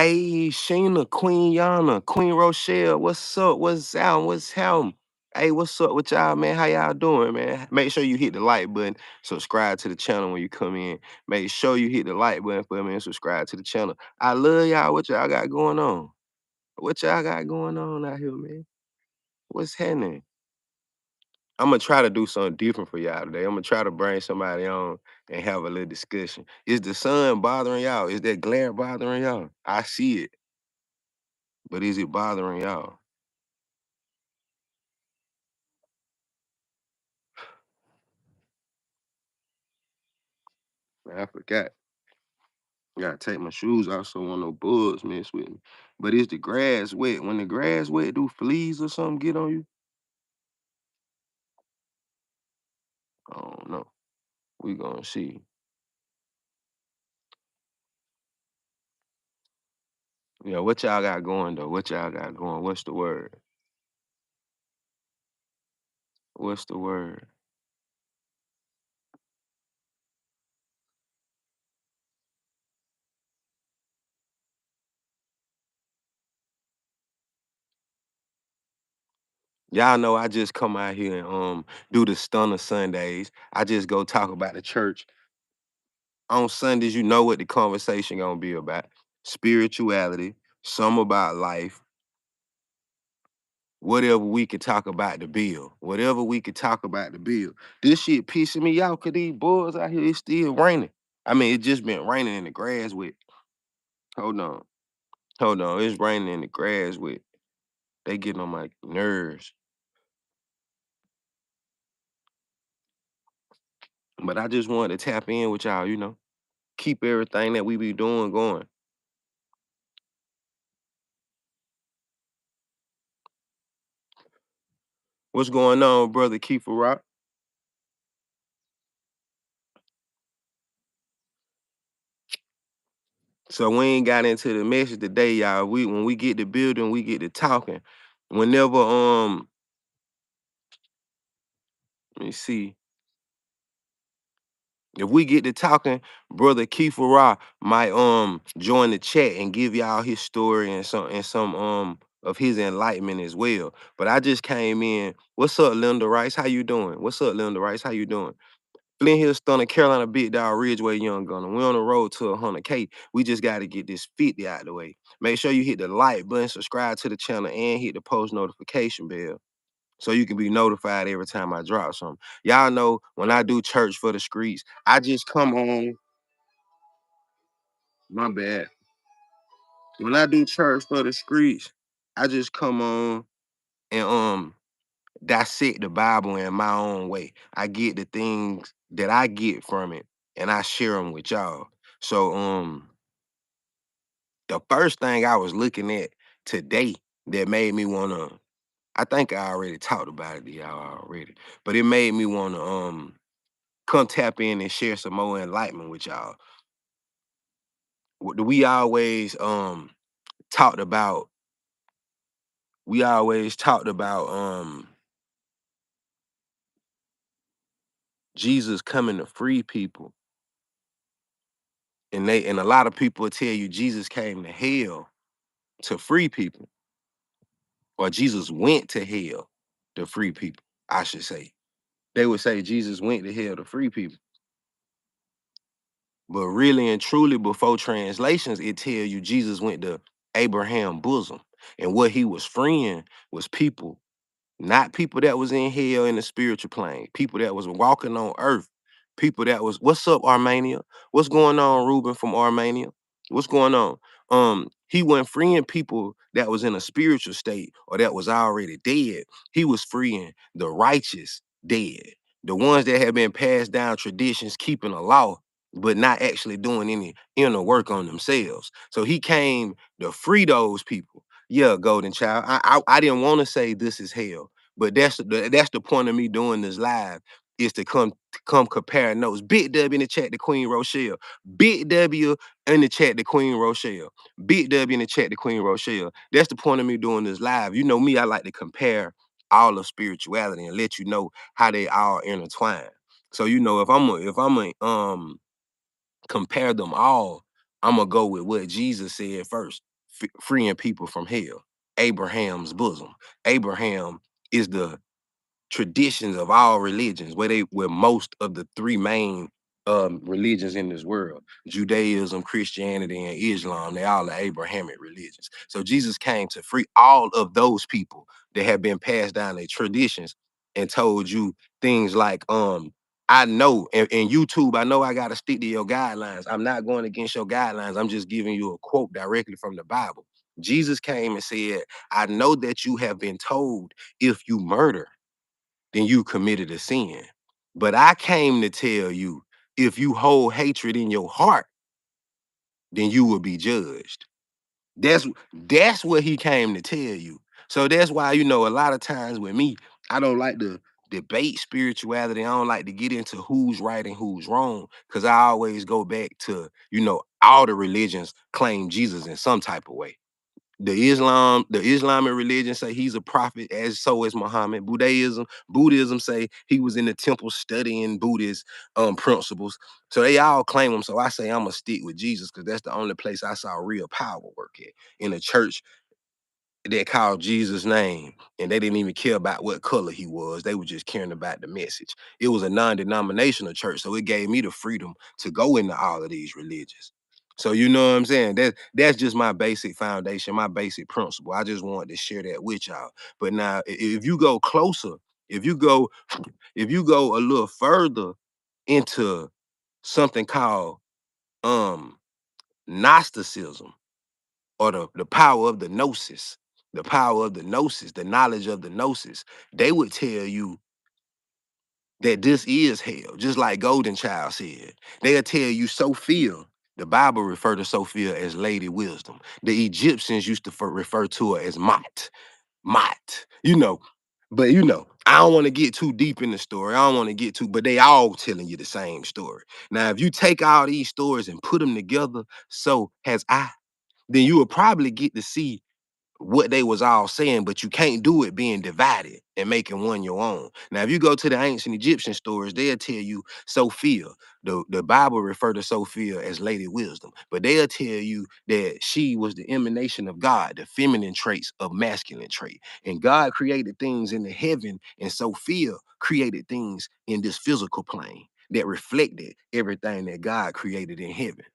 Hey, Sheena, Queen Yana, Queen Rochelle, what's up? What's out? What's happening? Hey, what's up with y'all, man? How y'all doing, man? Make sure you hit the like button, subscribe to the channel when you come in. Make sure you hit the like button for me and subscribe to the channel. I love y'all. What y'all got going on? What y'all got going on out here, man? What's happening? I'm gonna try to do something different for y'all today. I'm gonna try to bring somebody on and have a little discussion. Is the sun bothering y'all? Is that glare bothering y'all? I see it, but is it bothering y'all? Man, I forgot. Gotta take my shoes off so one no bugs mess with me. But is the grass wet? When the grass wet, do fleas or something get on you? I don't know. We gonna see. Yeah, what y'all got going though? What y'all got going? What's the word? What's the word? Y'all know I just come out here and do the stunner Sundays. I just go talk about the church. On Sundays, you know what the conversation gonna be about. Spirituality, some about life, whatever we could talk about the bill. Whatever we could talk about the bill. This shit pissing me off because these boys out here, it's still raining. I mean, it just been raining in the grass with. Hold on. Hold on. It's raining in the grass with. They getting on my nerves. But I just wanted to tap in with y'all, keep everything that we be doing going. What's going on, brother Kiefer Rock? So we ain't got into the message today, y'all. When we get to building, we get to talking. Whenever let me see. If we get to talking, brother Kiefer Ra might join the chat and give y'all his story and some of his enlightenment as well. But I just came in. What's up, Linda Rice? How you doing? What's up, Linda Rice? How you doing? Flint Hill Stunner, Carolina Big Dog, Ridgeway Young Gunner. We on the road to 100K. We just got to get this 50 out the way. Make sure you hit the like button, subscribe to the channel, and hit the post notification bell so you can be notified every time I drop something. Y'all know when I do church for the streets, I just come on. My bad. When I do church for the streets, I just come on and dissect the Bible in my own way. I get the things that I get from it and I share them with y'all. So the first thing I was looking at today that made me wanna, I think I already talked about it to y'all already, but it made me wanna come tap in and share some more enlightenment with y'all. We always talked about, we always talked about Jesus coming to free people. And a lot of people will tell you Jesus came to hell to free people, or Jesus went to hell to free people, I should say. They would say Jesus went to hell to free people. But really and truly, before translations, it tell you Jesus went to Abraham's bosom. And what he was freeing was people, not people that was in hell in the spiritual plane, people that was walking on earth, people that was, what's up, Armenia? What's going on, Ruben from Armenia? What's going on? He wasn't freeing people that was in a spiritual state or that was already dead. He was freeing the righteous dead, the ones that had been passed down traditions, keeping a law, but not actually doing any inner work on themselves. So he came to free those people. Yeah, Golden Child. I didn't want to say this is hell, but that's the point of me doing this live, is to come compare notes. Big W in the chat to Queen Rochelle. Big W in the chat to Queen Rochelle. Big W in the chat to Queen Rochelle. That's the point of me doing this live. You know me, I like to compare all of spirituality and let you know how they all intertwine. So if I'm a compare them all, I'm gonna go with what Jesus said first. freeing people from hell. Abraham's bosom. Abraham is the traditions of all religions, where most of the three main religions in this world, Judaism, Christianity, and Islam, they all are Abrahamic religions. So Jesus came to free all of those people that have been passed down their traditions and told you things like, I know in YouTube, I know I gotta stick to your guidelines. I'm not going against your guidelines. I'm just giving you a quote directly from the Bible. Jesus came and said, I know that you have been told if you murder, then you committed a sin. But I came to tell you, if you hold hatred in your heart, then you will be judged. That's that's what he came to tell you. So that's why, a lot of times with me, I don't like to debate spirituality. I don't like to get into who's right and who's wrong, because I always go back to, all the religions claim Jesus in some type of way. The Islamic religion say he's a prophet, as so is Muhammad. Buddhism say he was in the temple studying Buddhist principles. So they all claim him. So I say I'm gonna stick with Jesus because that's the only place I saw real power work at. In a church that called Jesus' name, and they didn't even care about what color he was. They were just caring about the message. It was a non-denominational church, so it gave me the freedom to go into all of these religions. So you know what I'm saying? That's just my basic foundation, my basic principle. I just wanted to share that with y'all. But now, if you go closer, if you go, if you go a little further into something called um Gnosticism, or the power of the gnosis, the power of the gnosis, the knowledge of the gnosis, they would tell you that this is hell, just like Golden Child said. They'll tell you Sophia. The Bible refer to Sophia as Lady Wisdom. The Egyptians used to refer to her as Mot. Mot. But I don't want to get too deep in the story. I don't want to get too, but they all telling you the same story. Now, if you take all these stories and put them together, so has I, then you will probably get to see what they was all saying, but you can't do it being divided and making one your own. Now, if you go to the ancient Egyptian stories, they'll tell you Sophia. The Bible refer to Sophia as Lady Wisdom, but they'll tell you that she was the emanation of God, the feminine traits of masculine trait. And God created things in the heaven, and Sophia created things in this physical plane that reflected everything that God created in heaven,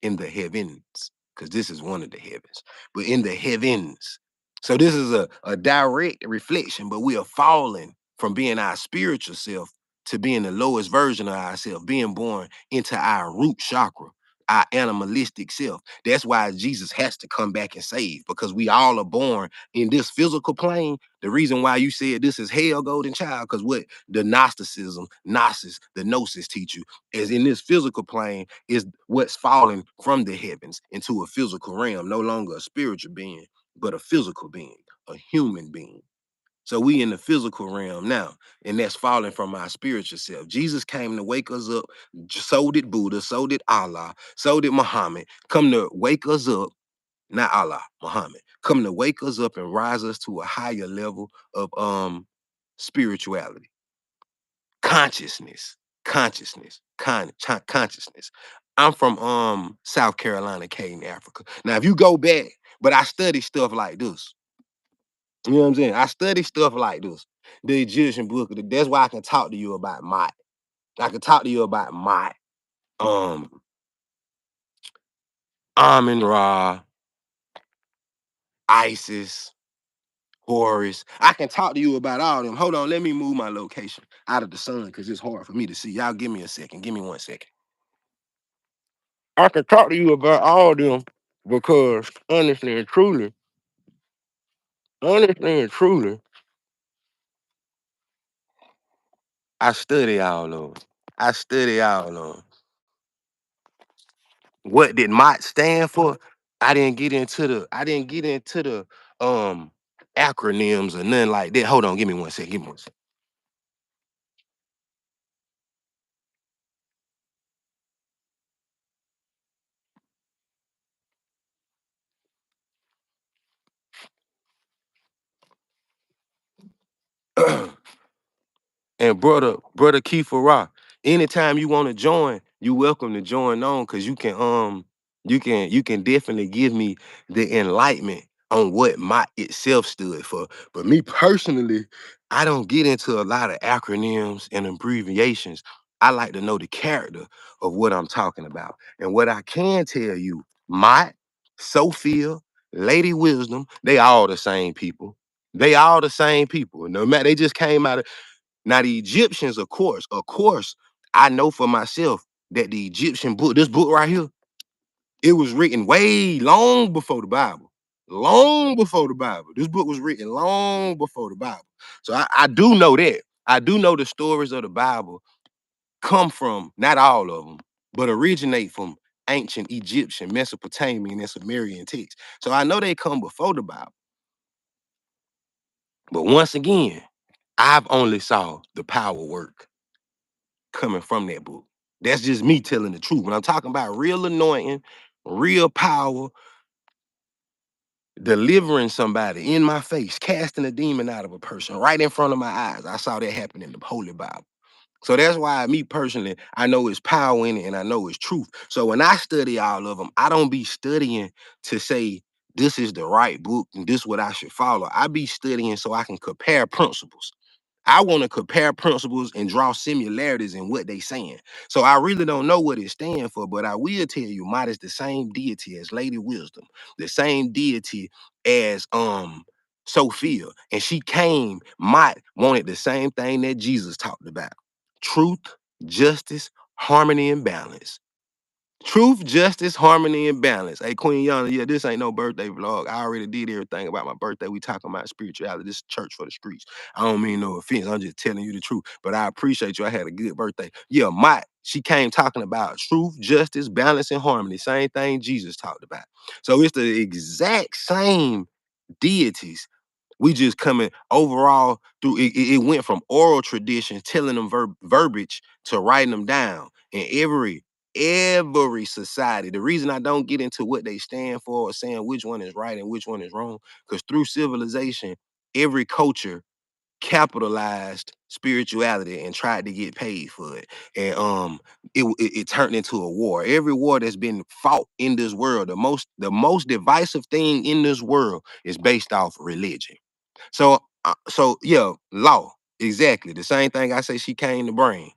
in the heavens, because this is one of the heavens, but in the heavens. So this is a direct reflection, but we are falling from being our spiritual self to being the lowest version of ourselves, being born into our root chakra, our animalistic self. That's why Jesus has to come back and save, because we all are born in this physical plane. The reason why you said this is hell, Golden Child, because what the the gnosis teach you is in this physical plane is what's falling from the heavens into a physical realm, no longer a spiritual being, but a physical being, a human being. So we in the physical realm now, and that's falling from our spiritual self. Jesus came to wake us up. So did Buddha, so did Allah, so did Muhammad. Come to wake us up, not Allah, Muhammad. Come to wake us up and rise us to a higher level of spirituality, consciousness, consciousness. I'm from South Carolina, Caden, Africa. Now, if you go back, but I study stuff like this. You know what I'm saying? I study stuff like this. The Egyptian book. That's why I can talk to you about Mot. I can talk to you about Mot, um, Amun Ra, Isis, Horus. I can talk to you about all them. Hold on, let me move my location out of the sun because it's hard for me to see. Y'all give me a second. Give me 1 second. I can talk to you about all them because honestly and truly, I study all of 'em. I study all of 'em. What did MOT stand for? I didn't get into the um acronyms or nothing like that. Hold on, give me 1 second. Give me 1 second. And brother Kiefer Rock, anytime you want to join, you welcome to join on because you can You can definitely give me the enlightenment on what my itself stood for. But me personally, I don't get into a lot of acronyms and abbreviations. I like to know the character of what I'm talking about. And what I can tell you, Mott, Sophia, Lady Wisdom, they all the same people. They all the same people. No matter, they just came out of, now the Egyptians, of course, I know for myself that the Egyptian book, this book right here, it was written way long before the Bible. Long before the Bible. This book was written long before the Bible. So I do know that. I do know the stories of the Bible come from, not all of them, but originate from ancient Egyptian, Mesopotamian, and Sumerian texts. So I know they come before the Bible. But once again, I've only saw the power work coming from that book. That's just me telling the truth. When I'm talking about real anointing, real power, delivering somebody in my face, casting a demon out of a person right in front of my eyes. I saw that happen in the Holy Bible. So that's why me personally, I know it's power in it and I know it's truth. So when I study all of them, I don't be studying to say this is the right book and this is what I should follow. I be studying so I can compare principles. I want to compare principles and draw similarities in what they saying. So I really don't know what it stands for, but I will tell you, Mott is the same deity as Lady Wisdom, the same deity as Sophia. And she came, Mott wanted the same thing that Jesus talked about: truth, justice, harmony, and balance. Truth, justice, harmony, and balance. Hey, Queen Yana, yeah, this ain't no birthday vlog. I already did everything about my birthday. We talking about spirituality. This is church for the streets. I don't mean no offense. I'm just telling you the truth. But I appreciate you. I had a good birthday. Yeah, she came talking about truth, justice, balance, and harmony. Same thing Jesus talked about. So it's the exact same deities. We just coming overall through it went from oral tradition, telling them verbiage, to writing them down in every society. The reason I don't get into what they stand for or saying which one is right and which one is wrong, because through civilization, every culture capitalized spirituality and tried to get paid for it. And it turned into a war. Every war that's been fought in this world, the most divisive thing in this world is based off religion. So yeah, law. Exactly. The same thing I say she came to bring.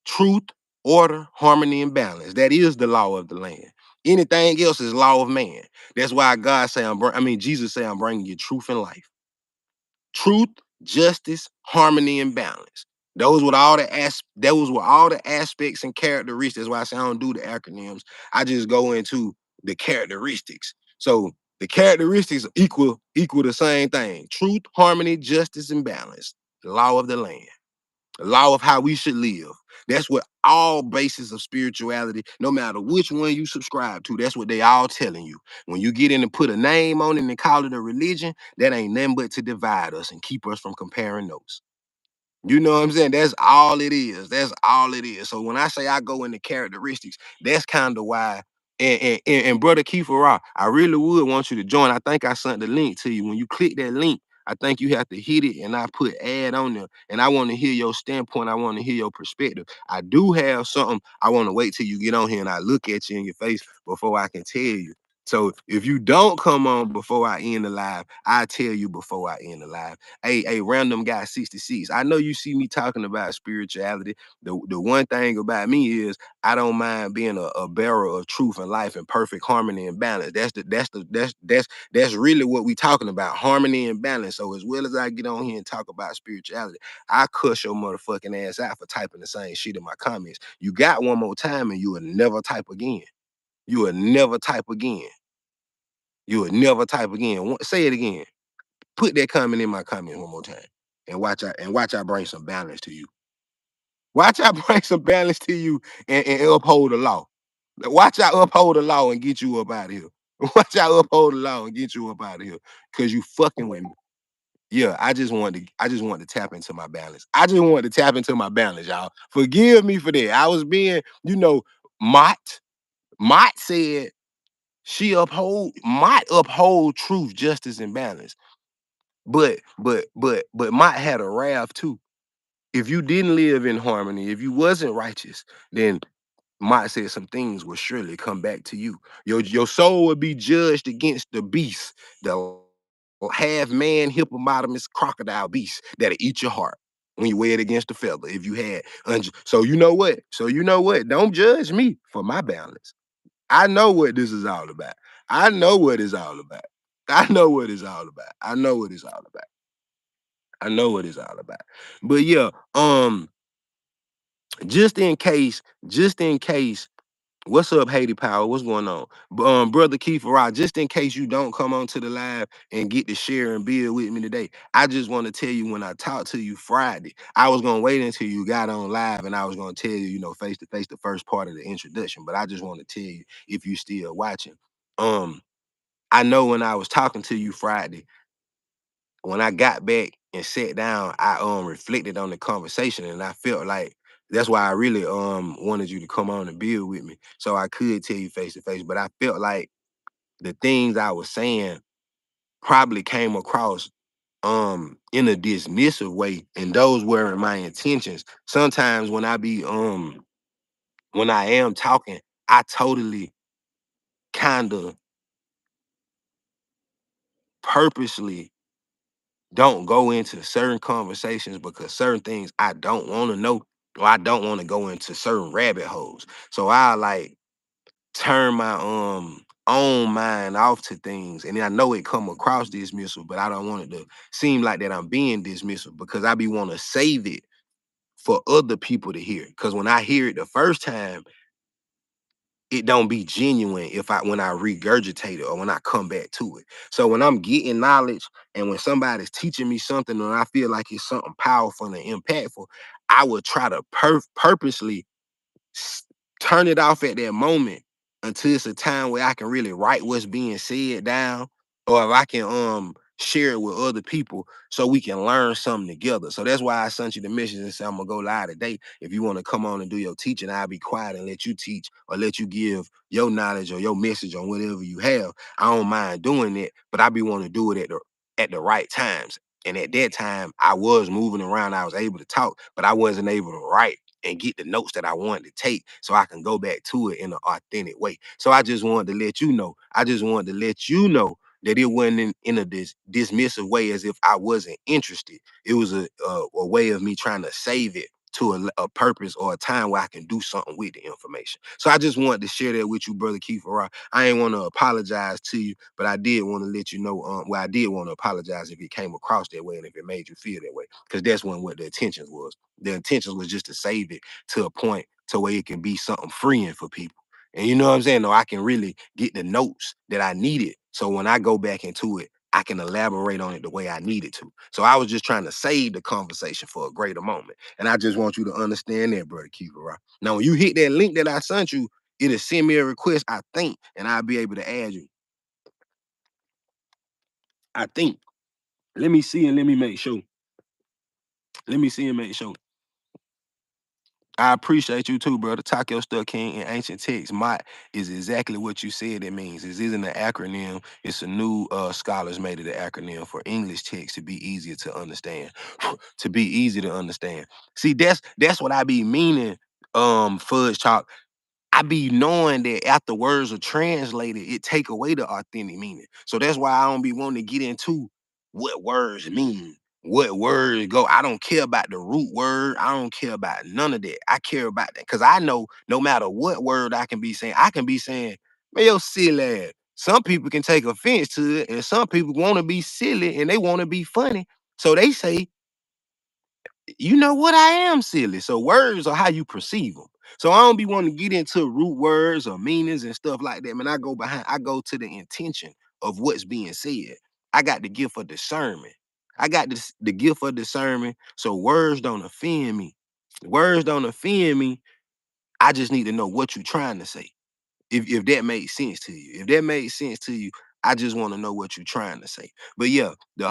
Truth, order, harmony, and balance. That is the law of the land. Anything else is law of man. That's why God say Jesus say I'm bringing you truth and life. Truth, justice, harmony, and balance. Those were all the aspects and characteristics. That's why I say I don't do the acronyms. I just go into the characteristics. So the characteristics equal the same thing: truth, harmony, justice, and balance. The law of the land, the law of how we should live. That's what all bases of spirituality, no matter which one you subscribe to, that's what they all telling you. When you get in and put a name on it and call it a religion, that ain't nothing but to divide us and keep us from comparing notes. You know what I'm saying? That's all it is. That's all it is. So when I say I go into characteristics, that's kind of why. And brother Kiefer Rock, I really would want you to join. I think I sent the link to you. When you click that link, I think you have to hit it, and I put add on there. And I want to hear your standpoint. I want to hear your perspective. I do have something. I want to wait till you get on here and I look at you in your face before I can tell you. So if you don't come on before I end the live, I tell you before I end the live. Hey, random guy 66. I know you see me talking about spirituality. The one thing about me is I don't mind being a bearer of truth and life and perfect harmony and balance. That's really what we talking about: harmony and balance. So as well as I get on here and talk about spirituality, I cuss your motherfucking ass out for typing the same shit in my comments. You got one more time and you will never type again. You will never type again. You will never type again. Say it again. Put that comment in my comment one more time, and watch I bring some balance to you. Watch I bring some balance to you and uphold the law. Watch I uphold the law and get you up out of here. Watch I uphold the law and get you up out of here. Cause you fucking with me. Yeah, I just wanted to tap into my balance. I just wanted to tap into my balance, y'all. Forgive me for that. I was being, Mott. Mott said Mott uphold truth, justice, and balance. But Mott had a wrath too. If you didn't live in harmony, if you wasn't righteous, then Mott said some things will surely come back to you. Your soul will be judged against the beast, the half man hippopotamus crocodile beast that'll eat your heart when you weigh it against the feather. If you had so you know what? So you know what? Don't judge me for my balance. I know what this is all about. I know what it's all about. I know what it's all about. I know what it's all about. I know what it's all about. But yeah, just in case, what's up, Haiti Power? What's going on? Brother Keith Rod, just in case you don't come onto the live and get to share and build with me today, I just want to tell you when I talked to you Friday, I was gonna wait until you got on live and I was gonna tell you, face to face, the first part of the introduction. But I just want to tell you if you still watching. Um, I know when I was talking to you Friday, when I got back and sat down, I reflected on the conversation and I felt like that's why I really wanted you to come on and build with me so I could tell you face to face. But I felt like the things I was saying probably came across in a dismissive way, and those weren't my intentions. Sometimes when I am talking, I totally kind of purposely don't go into certain conversations because certain things I don't want to know or I don't want to go into certain rabbit holes. So I like turn my own mind off to things. And then I know it come across dismissive, but I don't want it to seem like that I'm being dismissive because I be want to save it for other people to hear. Because when I hear it the first time, it don't be genuine if I when I regurgitate it or when I come back to it. So when I'm getting knowledge and when somebody's teaching me something and I feel like it's something powerful and impactful, I would try to purposely s- turn it off at that moment until it's a time where I can really write what's being said down, or if I can share it with other people so we can learn something together. So that's why I sent you the message and said I'm gonna go live today. If you want to come on and do your teaching, I'll be quiet and let you teach or let you give your knowledge or your message on whatever you have. I don't mind doing it, but I be want to do it at the right times. And at that time, I was moving around. I was able to talk, but I wasn't able to write and get the notes that I wanted to take so I can go back to it in an authentic way. So I just wanted to let you know. I just wanted to let you know that it wasn't in a dismissive way as if I wasn't interested. It was a way of me trying to save it to a purpose or a time where I can do something with the information. So I just wanted to share that with you, Brother Keith Farrar. I ain't want to apologize to you, but I did want to let you know, I did want to apologize if it came across that way and if it made you feel that way, because that's what the intentions was. The intentions was just to save it to a point to where it can be something freeing for people. And you know what I'm saying? No, I can really get the notes that I needed. So when I go back into it, I can elaborate on it the way I needed to. So I was just trying to save the conversation for a greater moment. And I just want you to understand that, Brother Keeper. Right? Now, when you hit that link that I sent you, it'll send me a request, I think, and I'll be able to add you. I think. Let me see and let me make sure. Let me see and make sure. I appreciate you too, brother. Takeo Stuck King in ancient text. Mott is exactly what you said it means. This isn't an acronym. It's a new scholars made it an acronym for English text to be easier to understand. To be easy to understand. See, that's what I be meaning, fudge talk. I be knowing that after words are translated, it take away the authentic meaning. So that's why I don't be wanting to get into what words mean, what words go. I don't care about the root word. I don't care about none of that. I care about that because I know no matter what word I can be saying, man, yo, silly ass. Some people can take offense to it, and some people want to be silly and they want to be funny. So they say, you know what? I am silly. So words are how you perceive them. So I don't be wanting to get into root words or meanings and stuff like that. Man, I go to the intention of what's being said. I got the gift of discernment. I got the gift of discernment. So words don't offend me. Words don't offend me. I just need to know what you're trying to say. If that makes sense to you. If that makes sense to you, I just want to know what you're trying to say. But yeah, the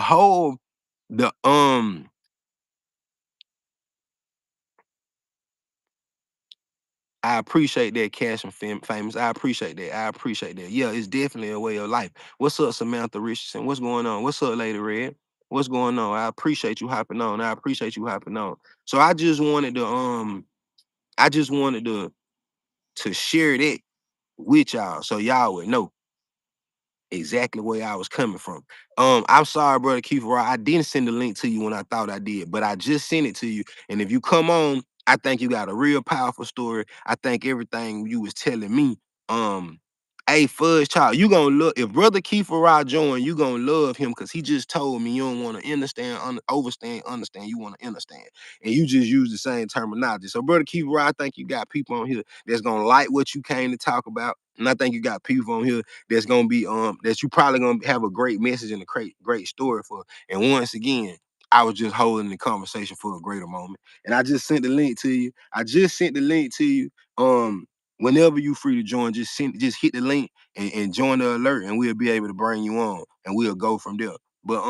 I appreciate that, Cash and Famous. I appreciate that. I appreciate that. Yeah, it's definitely a way of life. What's up, Samantha Richardson? What's going on? What's up, Lady Red? What's going on? I appreciate you hopping on. I appreciate you hopping on. So I just wanted to to share that with y'all so y'all would know exactly where I was coming from. I'm sorry, brother Keith Roy. I didn't send the link to you when I thought I did, but I just sent it to you. And if you come on, I think you got a real powerful story. I think everything you was telling me. Um, hey, Fudge Child, you gonna look if brother Keith Roy join, you gonna love him because he just told me you don't want to understand, overstand, understand. You want to understand, and you just use the same terminology. So, brother Keith Roy, I think you got people on here that's gonna like what you came to talk about, and I think you got people on here that's gonna be that you probably gonna have a great message and a great story for. And once again, I was just holding the conversation for a greater moment. And I just sent the link to you. I just sent the link to you. Whenever you free to join, just hit the link and join the alert, and we'll be able to bring you on and we'll go from there. But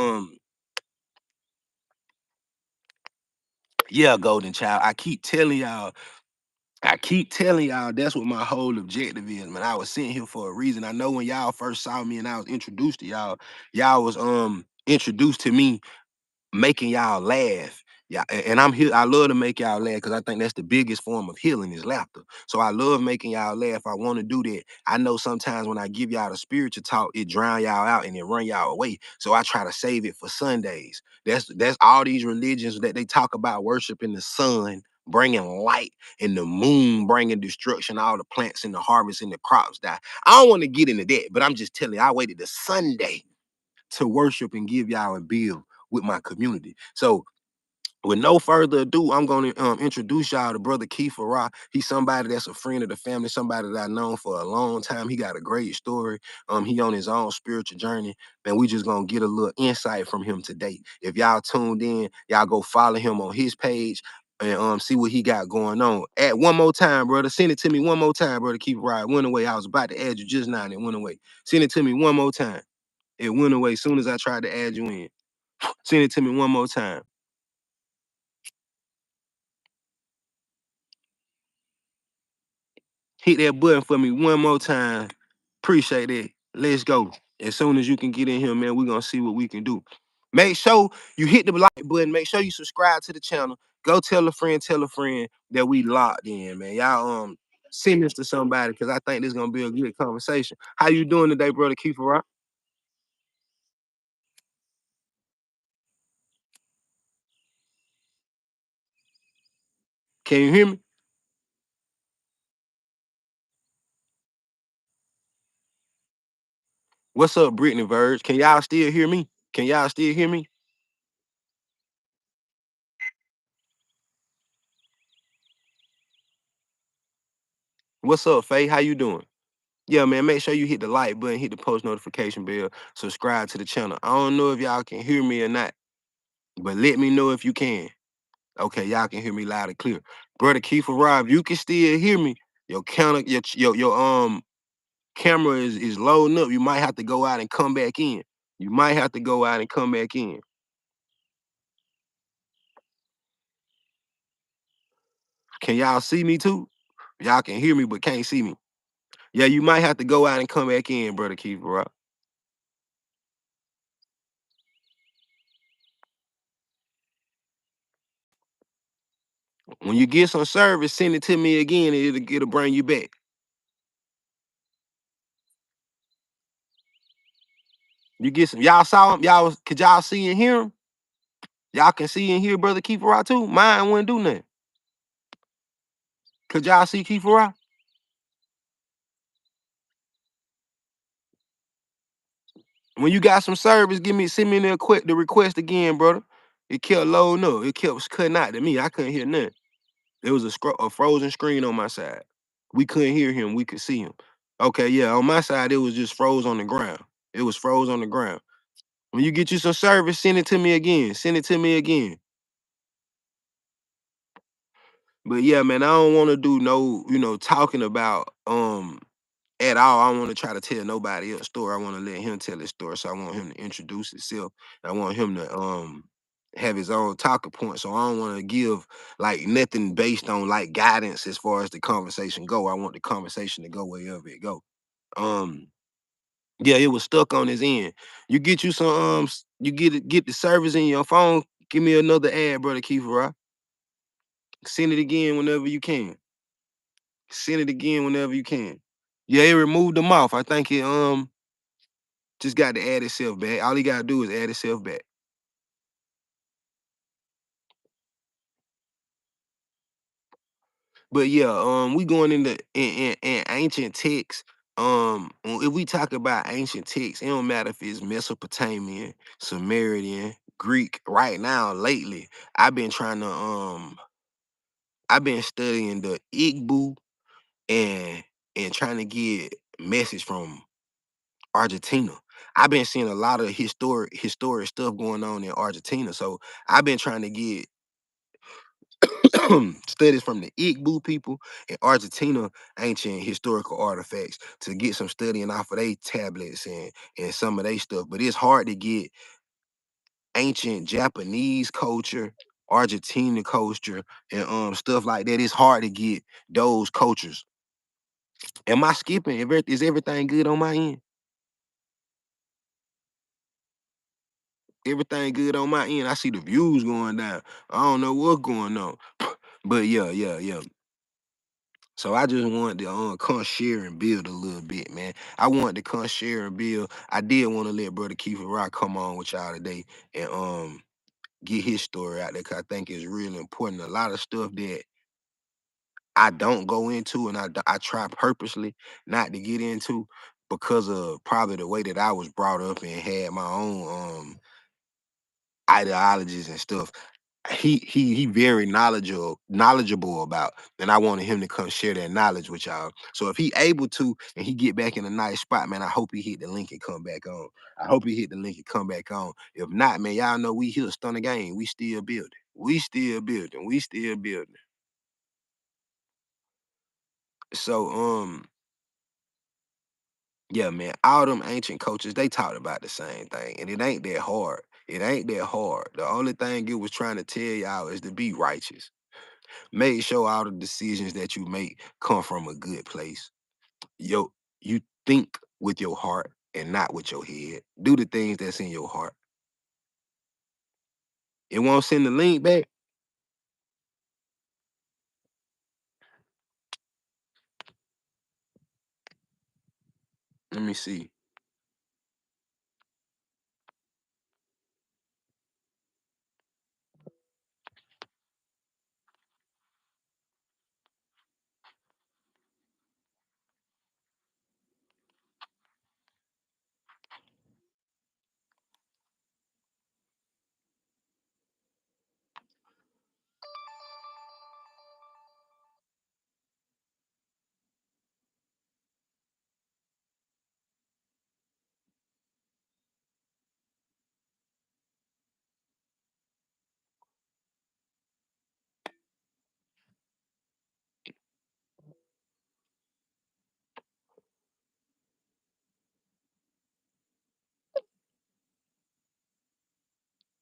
yeah, Golden Child, I keep telling y'all that's what my whole objective is, man. I was sitting here for a reason. I know when y'all first saw me and I was introduced to y'all, y'all was introduced to me making y'all laugh. Yeah, and I'm here. I love to make y'all laugh because I think that's the biggest form of healing is laughter. So I love making y'all laugh. I want to do that. I know sometimes when I give y'all the spiritual talk, it drown y'all out and it run y'all away. So I try to save it for Sundays. That's all these religions that they talk about worshiping the sun, bringing light, and the moon bringing destruction, all the plants and the harvest and the crops die. I don't want to get into that, but I'm just telling you, I waited to Sunday to worship and give y'all a bill with my community. So with no further ado, I'm going to introduce y'all to Brother Keith Farrar. He's somebody that's a friend of the family, somebody that I've known for a long time. He got a great story. He on his own spiritual journey, and we just going to get a little insight from him today. If y'all tuned in, y'all go follow him on his page and see what he got going on. Add one more time, brother. Send it to me one more time, Brother Keith Farrar. It went away. I was about to add you just now, and it went away. Send it to me one more time. It went away as soon as I tried to add you in. Send it to me one more time. Hit that button for me one more time. Appreciate it. Let's go. As soon as you can get in here, man, we're gonna see what we can do. Make sure you hit the like button. Make sure you subscribe to the channel. Go tell a friend that we locked in, man. Y'all send this to somebody because I think this is gonna be a good conversation. How you doing today, brother Keith Rock? Can you hear me? What's up, Brittany Verge? Can y'all still hear me? Can y'all still hear me? What's up, Faye? How you doing? Yeah, man, make sure you hit the like button, hit the post notification bell, subscribe to the channel. I don't know if y'all can hear me or not, but let me know if you can. Okay, y'all can hear me loud and clear. Brother Keith Rob, you can still hear me. Your counter, your camera is loading up. You might have to go out and come back in. You might have to go out and come back in. Can y'all see me too? Y'all can hear me but can't see me. Yeah, you might have to go out and come back in, brother Keith Rob. When you get some service, send it to me again, and it'll bring you back. You get some. Y'all saw him. Could y'all see and hear him? Y'all can see and hear brother Keith Rock too. Mine wouldn't do nothing. Could y'all see Keith Rock? When you got some service, send me the request again, brother. It kept loading up. It kept cutting out to me. I couldn't hear nothing. There was a frozen screen on my side. We couldn't hear him. We could see him. Okay, yeah. On my side, it was just froze on the ground. It was froze on the ground. When you get you some service, send it to me again. Send it to me again. But yeah, man, I don't want to do no, talking about at all. I don't want to try to tell nobody else's story. I want to let him tell his story. So I want him to introduce himself. I want him to have his own talking point. So I don't want to give like nothing based on like guidance as far as the conversation go. I want the conversation to go wherever it go. Um yeah, it was stuck on his end. You get you some you get the service in your phone. Give me another ad, brother Kiefer. Right? Send it again whenever you can. Send it again whenever you can. Yeah, it removed them off. I think it just got to add itself back. All he gotta do is add itself back. But yeah, we going into in ancient texts. If we talk about ancient texts, it don't matter if it's Mesopotamian, Sumerian, Greek. Right now, lately, I've been trying to I've been studying the Igbo and trying to get message from Argentina. I've been seeing a lot of historic stuff going on in Argentina. So I've been trying to get studies from the Igbo people in Argentina, ancient historical artifacts, to get some studying off of their tablets and some of their stuff. But it's hard to get ancient Japanese culture, Argentinian culture, and stuff like that. It's hard to get those cultures. Am I skipping? Is everything good on my end? Everything good on my end. I see the views going down. I don't know what's going on. But yeah. So I just wanted to come share and build a little bit, man. I wanted to come share and build. I did want to let Brother Keith Rock come on with y'all today and get his story out there, because I think it's really important. A lot of stuff that I don't go into and I try purposely not to get into because of probably the way that I was brought up and had my own ideologies and stuff. He very knowledgeable about, and I wanted him to come share that knowledge with y'all. So if he able to and he get back in a nice spot, man, I hope he hit the link and come back on. I hope he hit the link and come back on. If not, man, y'all know we here Stunner Gang. We still building. We still building. We still building. So yeah, man, all them ancient coaches, they talked about the same thing. And it ain't that hard. It ain't that hard. The only thing it was trying to tell y'all is to be righteous. Make sure all the decisions that you make come from a good place. Yo, you think with your heart and not with your head. Do the things that's in your heart. It won't send the link back. Let me see.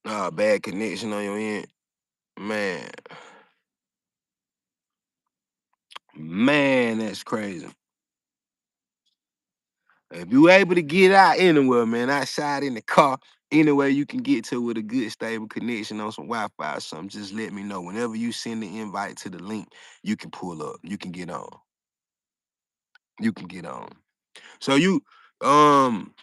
Bad connection on your end. Man. Man, that's crazy. If you able to get out anywhere, man, outside in the car, anywhere you can get to with a good stable connection on some Wi-Fi or something, just let me know. Whenever you send the invite to the link, you can pull up. You can get on. You can get on. So you um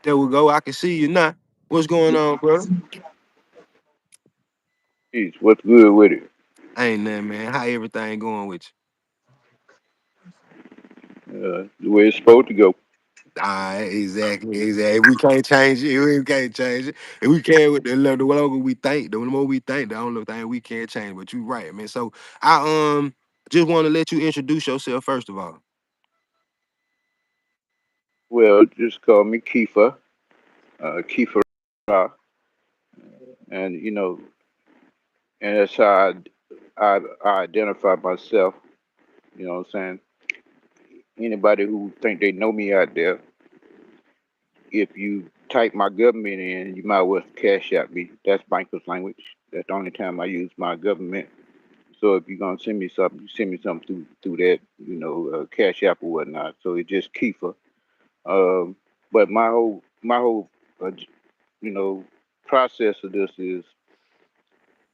there we go. I can see you now. What's going on, brother? Jeez, what's good with it? Ain't nothing, man. How everything going with The way it's supposed to go. you? Exactly. We can't change it. We can't change it. And we can with the longer we think, the more we think, the only thing we can't change. But you right, man. So I just want to let you introduce yourself first of all. Well, just call me Kiefer, Kiefer, Ra, and and that's how I identify myself. You know what I'm saying? Anybody who think they know me out there, if you type my government in, you might well cash out me. That's Banker's language. That's the only time I use my government. So if you're gonna send me something, you send me something through that, Cash App or whatnot. So it's just Kiefer. Um, but my whole my whole uh, you know process of this is,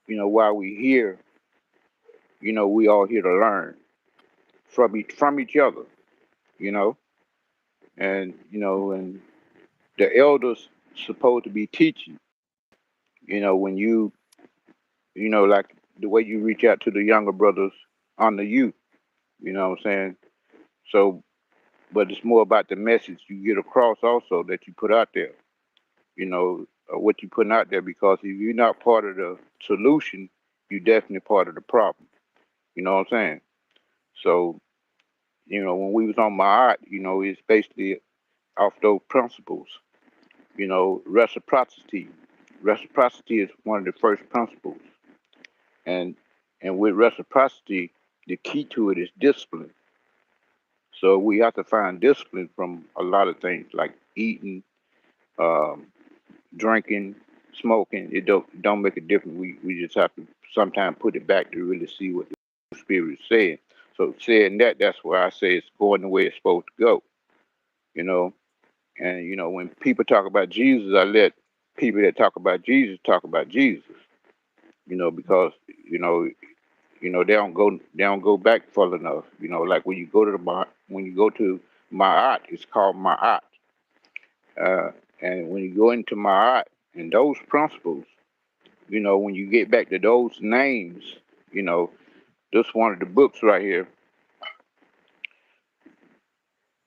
while we here, we all here to learn from each other, you know, and the elders supposed to be teaching, when like the way you reach out to the younger brothers on the youth, you know what I'm saying? So, but it's more about the message you get across also that you put out there, what you putting out there, because if you're not part of the solution, you're definitely part of the problem. You know what I'm saying? So, when we was on my art, it's basically off those principles, reciprocity. Reciprocity is one of the first principles. And and with reciprocity, the key to it is discipline. So we have to find discipline from a lot of things like eating, um, drinking, smoking. It don't make a difference. We just have to sometimes put it back to really see what the spirit is saying. So saying that, that's why I say it's going the way it's supposed to go. You know, and when people talk about Jesus, I let people that talk about Jesus. Because they don't go back far enough. Like when you go to my art, it's called my art. Uh, and when you go into my art and those principles, when you get back to those names, you know, this one of the books right here,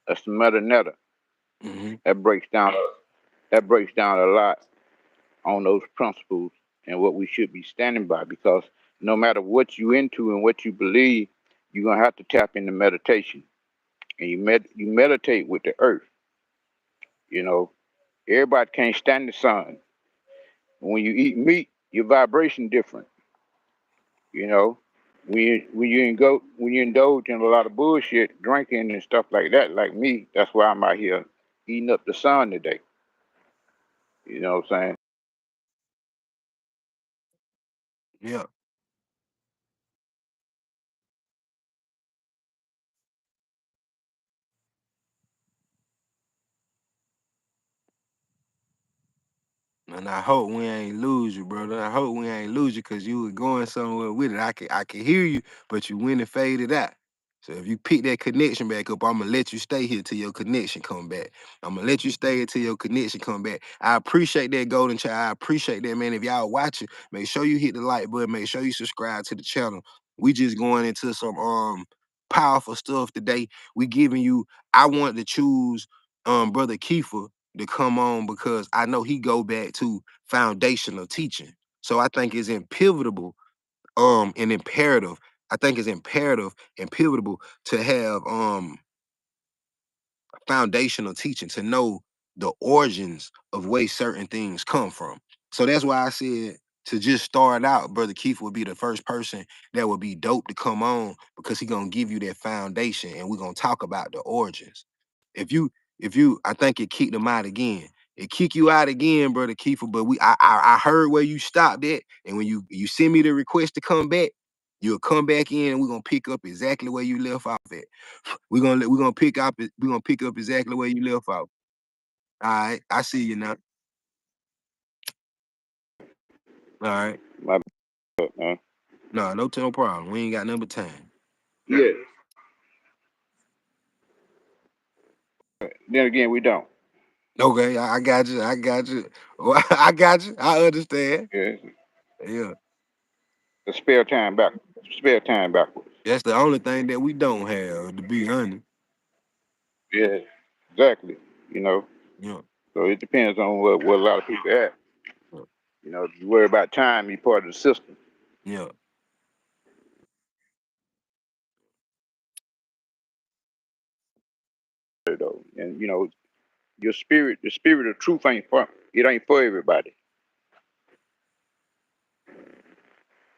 that's the Metanetta. Mm-hmm. That breaks down a lot on those principles and what we should be standing by. Because no matter what you into and what you believe, you're gonna have to tap into meditation, and you meditate with the earth. You know, everybody can't stand the sun. When you eat meat, your vibration different. You know, when you indulge in a lot of bullshit, drinking and stuff like that, like me, that's why I'm out here eating up the sun today. You know what I'm saying? Yeah. And I hope we ain't lose you, brother. I hope we ain't lose you because you was going somewhere with it. I can hear you, but you went and faded out. So if you pick that connection back up, I'm gonna let you stay here till your connection come back. I'm gonna let you stay until your connection come back. I appreciate that, Golden Child. I appreciate that, man. If y'all watching, make sure you hit the like button. Make sure you subscribe to the channel. We just going into some powerful stuff today. We giving you. I want to choose brother Kiefer to come on because I know he go back to foundational teaching. So I think it's pivotal, and imperative. I think it's imperative and pivotal to have foundational teaching to know the origins of where certain things come from. So that's why I said to just start out, Brother Keith would be the first person that would be dope to come on because he gonna give you that foundation and we're gonna talk about the origins. If you I think it kicked him out again. It kick you out again, Brother Kiefer, but I heard where you stopped at, and when you send me the request to come back, you'll come back in and we're gonna pick up exactly where you left off at. We're gonna pick up exactly where you left off. All right, I see you now. All right, My bad, man. no problem. We ain't got number time. Yeah. Then again, we don't. Okay, I got you. I got you. Well, I got you. I understand. Yeah. Yeah, The spare time back. Spare time backwards. that's the only thing that we don't have, to be honest. Yeah. Exactly. You know. Yeah, So it depends on what a lot of people have. yeah, If you worry about time, you're part of the system. yeah. Though. And the spirit of truth ain't for everybody.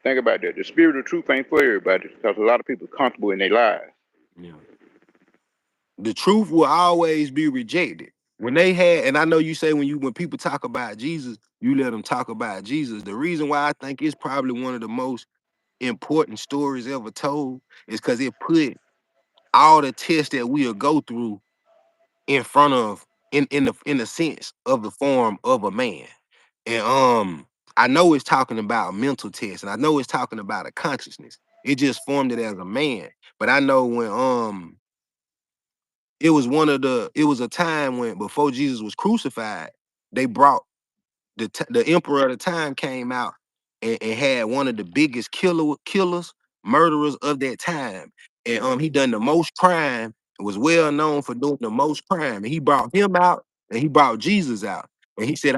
Think about that. The spirit of truth ain't for everybody because a lot of people are comfortable in their lives. Yeah. The truth will always be rejected. When they had, and I know you say when people talk about Jesus, you let them talk about Jesus. The reason why I think it's probably one of the most important stories ever told is because it put all the tests that we'll go through in front of in the sense of the form of a man. And I know it's talking about a mental test, and I know it's talking about a consciousness. It just formed it as a man. But I know when it was a time when before Jesus was crucified, they brought the emperor of the time came out and had one of the biggest killers, murderers of that time. And he done the most crime and was well known for doing the most crime. And he brought him out and he brought Jesus out. And he said,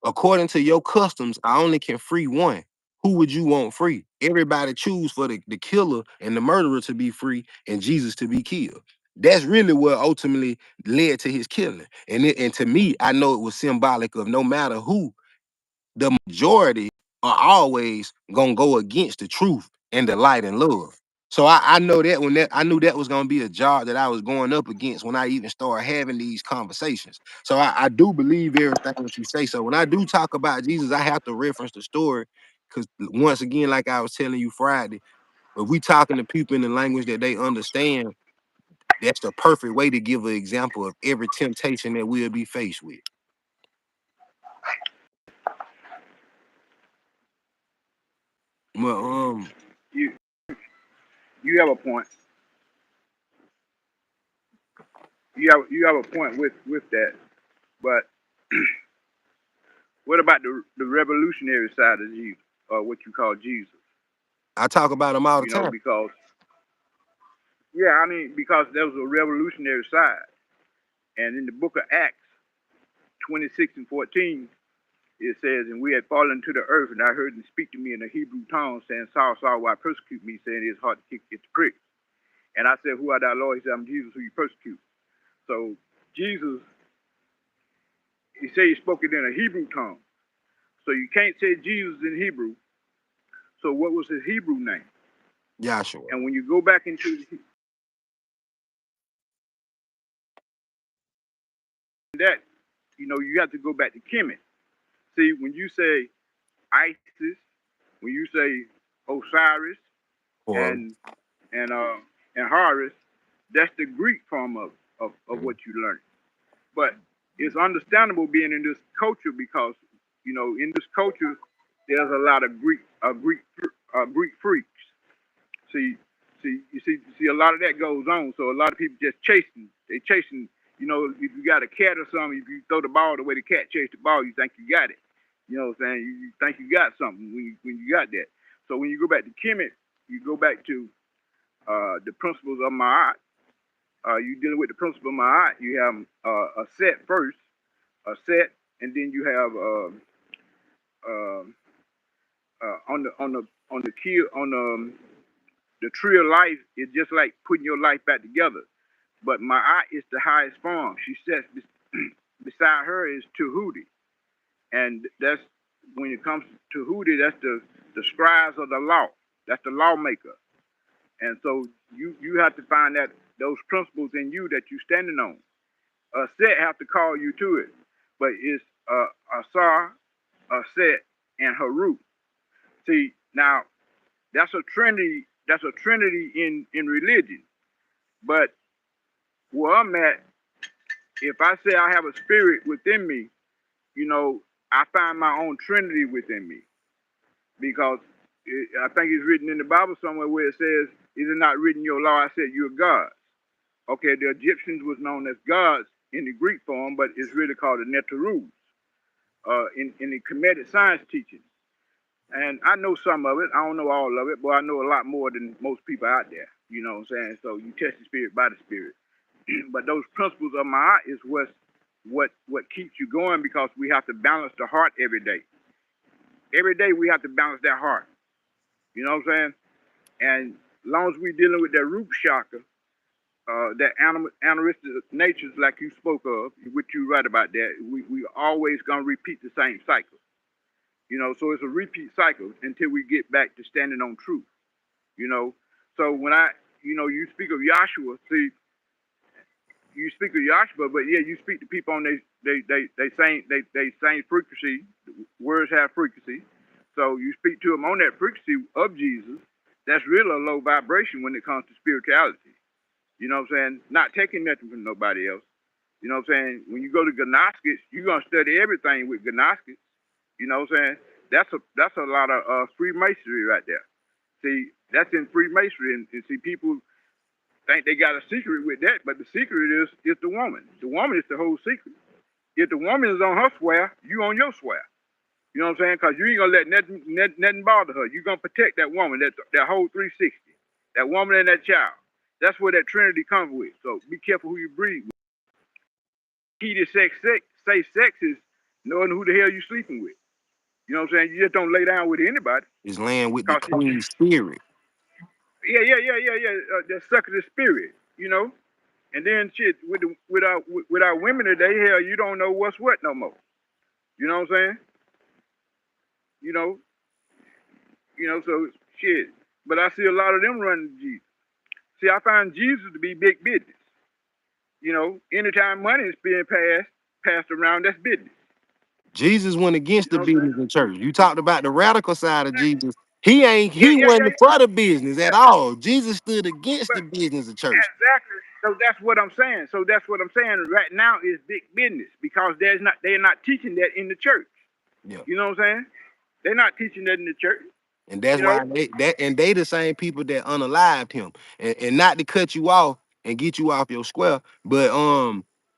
according to your customs, I only can free one. Who would you want free? Everybody choose for the killer and the murderer to be free and Jesus to be killed. That's really what ultimately led to his killing. And to me, I know it was symbolic of no matter who, the majority are always gonna go against the truth and the light and love. So I know that I knew that was gonna be a job that I was going up against when I even started having these conversations. So I do believe everything that you say. So when I do talk about Jesus, I have to reference the story because once again, like I was telling you Friday, if we talking to people in the language that they understand, that's the perfect way to give an example of every temptation that we'll be faced with. Well, You you have a point. You have a point with that. But what about the revolutionary side of Jesus, or what you call Jesus? I talk about him all the You know, time. because yeah, I mean, because there was a revolutionary side, and in the book of Acts 26:14, it says, "And we had fallen to the earth, and I heard him speak to me in a Hebrew tongue, saying, Saul, Saul, why persecute me? Saying, it's hard to get the prick. And I said, Who art thou, Lord? He said, I'm Jesus, who you persecute." So Jesus, he said he spoke it in a Hebrew tongue. So you can't say Jesus in Hebrew. So what was his Hebrew name? Joshua. And when you go back into that, you have to go back to Kemet. See, when you say Isis, when you say Osiris Or and and uh and Horus, that's the Greek form of what you learn. But it's understandable being in this culture because in this culture there's a lot of Greek freaks. See, you see, a lot of that goes on. So a lot of people just chasing. They chasing. If you got a cat or something, if you throw the ball the way the cat chased the ball, you think you got it. You know what I'm saying? You think you got something when you got that. So when you go back to Kemet, you go back to the principles of Ma'at. You dealing with the principle of Ma'at. You have a set first, a set, and then you have uh, on the key the tree of life is just like putting your life back together. But Ma'at is the highest form. She says beside her is Tahuti, and that's when it comes to Tahuti, that's the scribes of the law. That's the lawmaker. And so you have to find that those principles in you that you're standing on. A set have to call you to it, but it's Asar, a set, and Harut. See, now that's a trinity. That's a trinity in religion. But where I'm at, if I say I have a spirit within me, I find my own trinity within me because I think it's written in the Bible somewhere where it says, "Is it not written in your law? I said you're God." Okay, the Egyptians was known as gods in the Greek form, but it's really called the Neterus in the Kemetic science teaching. And I know some of it. I don't know all of it, but I know a lot more than most people out there. You know what I'm saying? So you test the spirit by the spirit. But those principles of my is what keeps you going because we have to balance the heart every day. Every day we have to balance that heart. You know what I'm saying? And as long as we're dealing with that root chakra, that animalistic natures like you spoke of, which you write about that, we always gonna repeat the same cycle. So it's a repeat cycle until we get back to standing on truth. You know, so when you speak of Yahshua, see, you speak of Yahshua, but yeah, you speak to people on they same frequency. Words have frequency, so you speak to them on that frequency of Jesus. That's really a low vibration when it comes to spirituality. You know what I'm saying? Not taking nothing from nobody else, You know what I'm saying? When you go to Gnostics, you're gonna study everything with Gnostics. You know what I'm saying? That's a lot of Freemasonry right there. See, that's in Freemasonry, and see people think they got a secret with that, but the secret is the woman. The woman is the whole secret. If the woman is on her square, you on your square. You know what I'm saying? Because you ain't gonna let nothing bother her. You're gonna protect that woman, that whole 360, that woman and that child. That's where that Trinity comes with. So be careful who you breed with. Key to safe sex is knowing who the hell you sleeping with. You know what I'm saying? You just don't lay down with anybody. Is laying with the Cause clean spirit. that sucker the spirit. You know. And then shit with our women today, hell, you don't know what's what no more. You know what I'm saying? You know, so shit. But I see a lot of them running to Jesus. See, I find Jesus to be big business. You know, anytime money is being passed around, that's business. Jesus went against You the know what I'm business saying? in church. You talked about the radical side of Jesus. Yeah, He yeah, yeah, wasn't for the business at yeah. all. Jesus stood against But the business of church. exactly. So that's what I'm saying. So that's what I'm saying right now is big business because they're not teaching that in the church. Yeah. You know what I'm saying? They're not teaching that in the church. And that's You know? why they the same people that unalived him. And not to cut you off and get you off your square, but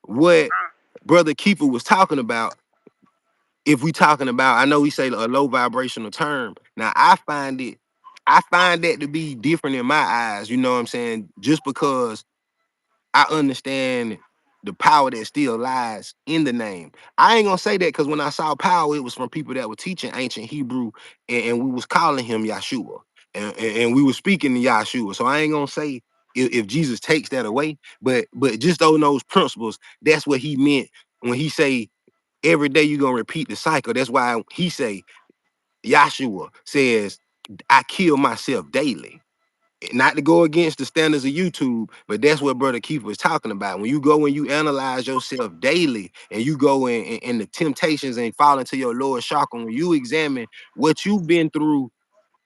what Brother Keefer was talking about, if we talking about, I know we say a low vibrational term. Now I find that to be different in my eyes, you know what I'm saying? Just because I understand the power that still lies in the name. I ain't gonna say that because when I saw power, it was from people that were teaching ancient Hebrew, and we was calling him Yahshua, and we were speaking to Yahshua. So I ain't gonna say if Jesus takes that away, but just on those principles, that's what he meant when he say every day you're gonna repeat the cycle. That's why he say Yahshua says, I kill myself daily. Not to go against the standards of YouTube, but that's what Brother Keith was talking about. When you go and you analyze yourself daily and you go in the temptations and fall into your lower chakra, when you examine what you've been through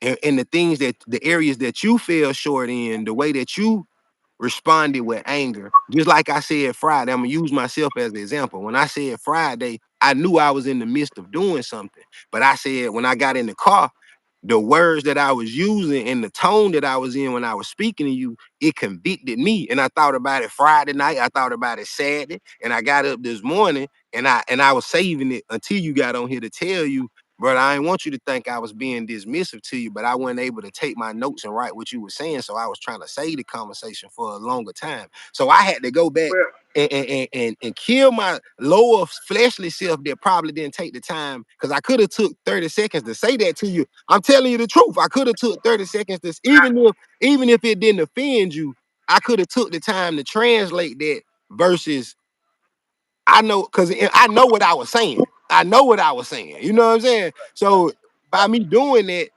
and the things that the areas that you fell short in, the way that you responded with anger. Just like I said Friday, I'm gonna use myself as an example. When I said Friday, I knew I was in the midst of doing something. But I said when I got in the car, the words that I was using and the tone that I was in when I was speaking to you, it convicted me. And I thought about it Friday night. I thought about it Saturday. And I got up this morning and I was saving it until you got on here to tell you, brother, I didn't want you to think I was being dismissive to you, but I wasn't able to take my notes and write what you were saying. So I was trying to save the conversation for a longer time. So I had to go back Well, and kill my lower fleshly self that probably didn't take the time, because I could have took 30 seconds to say that to you. I'm telling you the truth. I could have took 30 seconds to, even if it didn't offend you, I could have took the time to translate that versus I know, because I know what I was saying. I know what I was saying. You know what I'm saying? So by me doing that,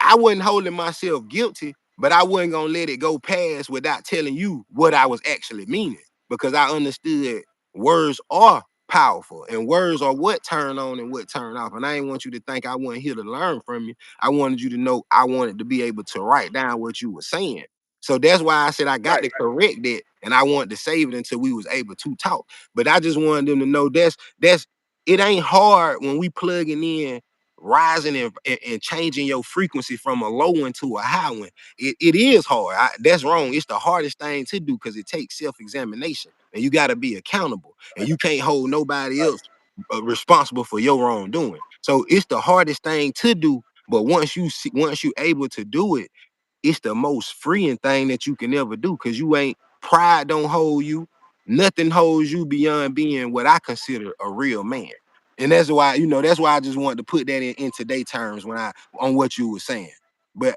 I wasn't holding myself guilty, but I wasn't gonna let it go past without telling you what I was actually meaning, because I understood words are powerful and words are what turn on and what turn off. And I didn't want you to think I wasn't here to learn from you. I wanted you to know I wanted to be able to write down what you were saying. So that's why I said I got right. to correct it, and I wanted to save it until we was able to talk. But I just wanted them to know that's it ain't hard when we plugging in rising and changing your frequency from a low one to a high one. It is hard. That's wrong. It's the hardest thing to do because it takes self-examination and you got to be accountable and you can't hold nobody else responsible for your wrongdoing. So it's the hardest thing to do. But once you able to do it, it's the most freeing thing that you can ever do, because you ain't pride don't hold you. Nothing holds you beyond being what I consider a real man. And that's why, that's why I just wanted to put that in today terms when I on what you were saying. But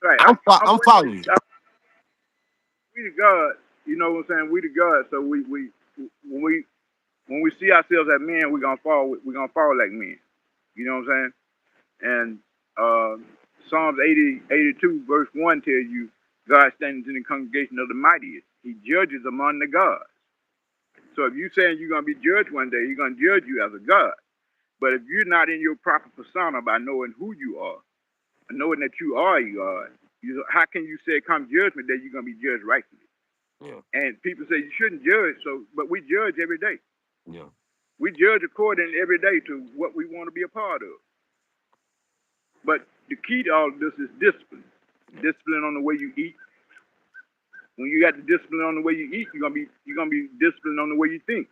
Right. I'm I'm with following you. we the God. You know what I'm saying? We the God. So when we when we see ourselves as men, we're gonna fall. We're gonna fall like men. You know what I'm saying? And uh, Psalms 82 verse 1 tells you God stands in the congregation of the mighty. He judges among the gods. So if you're saying you're gonna be judged one day, he's gonna judge you as a God. But if you're not in your proper persona by knowing who you are, and knowing that you are God, how can you say come judgment day you're gonna be judged rightfully? Yeah. And people say you shouldn't judge, so but we judge every day. Yeah. We judge according every day to what we want to be a part of. But the key to all of this is discipline. Yeah. Discipline on the way you eat. When you got the discipline on the way you eat, you're gonna be disciplined on the way you think.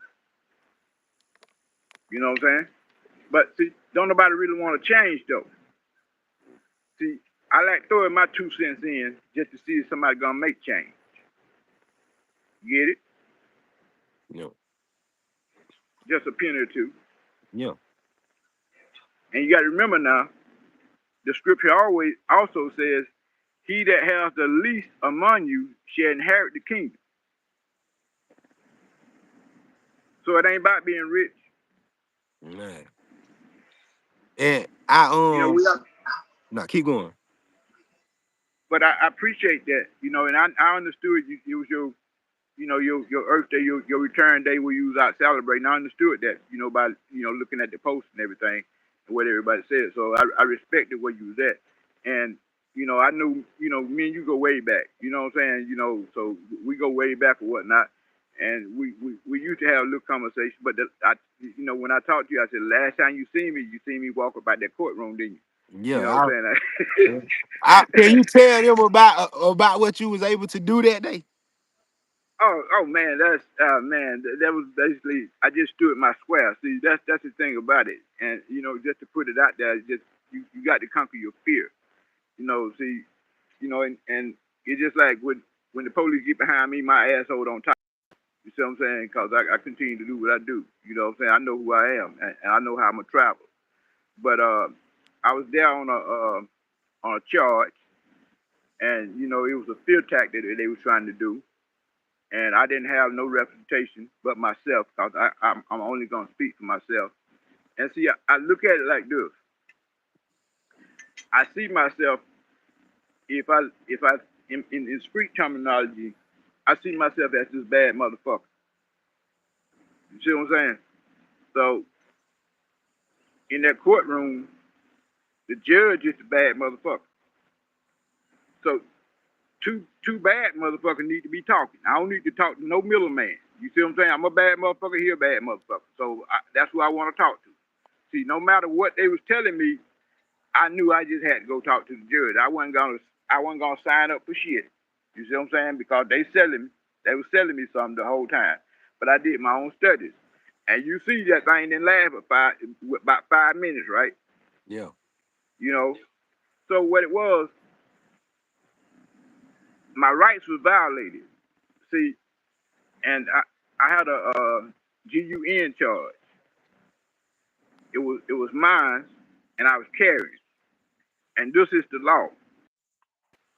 You know what I'm saying? But see, don't nobody really want to change though. See, I like throwing my 2 cents in just to see if somebody gonna make change. Get it? Yeah. Just a penny or two. Yeah. And you got to remember now, the scripture always also says, "He that has the least among you shall inherit the kingdom." So it ain't about being rich. Man. And I You know, we are, nah, keep going. but I appreciate that. You know, and I understood it was your your Earth Day, your return day where you was out celebrating. I understood that, by looking at the post and everything and what everybody said. So I respected where you was at, and I knew me and you go way back. You know what I'm saying? So we go way back or whatnot, and we used to have a little conversation. But when I talked to you, I said last time you seen me walk about that courtroom, didn't you? You know Yeah. what I'm Can saying? you tell them about what you was able to do that day? Oh man, that's man. That was basically I just stood my square. See, that's the thing about it, and just to put it out there, just you got to conquer your fear. See, and it's just like when the police get behind me, my asshole on top. You see what I'm saying? Because I continue to do what I do. You know what I'm saying? I know who I am, and I know how I'm gonna travel. But I was there on a charge, and it was a fear tactic that they were trying to do, and I didn't have no representation but myself because I'm only gonna speak for myself. And see, I look at it like this: I see myself if I in street terminology, I see myself as this bad motherfucker. You see what I'm saying? So in that courtroom, the judge is the bad motherfucker. So two bad motherfuckers need to be talking. I don't need to talk to no middleman. You see what I'm saying? I'm a bad motherfucker. He a bad motherfucker. So that's who I want to talk to. See, no matter what they was telling me, I knew I just had to go talk to the judge. I wasn't gonna sign up for shit. You see what I'm saying? Because they were selling me something the whole time. But I did my own studies. And you see that thing didn't last about 5 minutes, right? Yeah. You know. So what it was, my rights was violated. See, and I had a GUN charge. It was mine, and I was carrying. And this is the law.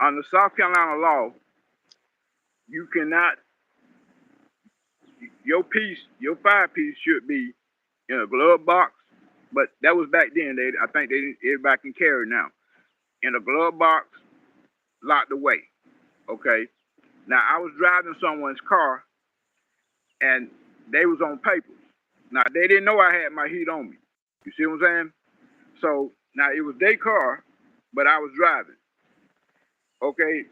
Under South Carolina law, you cannot your 5 piece should be in a glove box, but that was back then. I think everybody can carry now in a glove box, locked away. Okay. Now I was driving someone's car, and they was on papers. Now they didn't know I had my heat on me. You see what I'm saying? So now it was their car, but I was driving. Okay.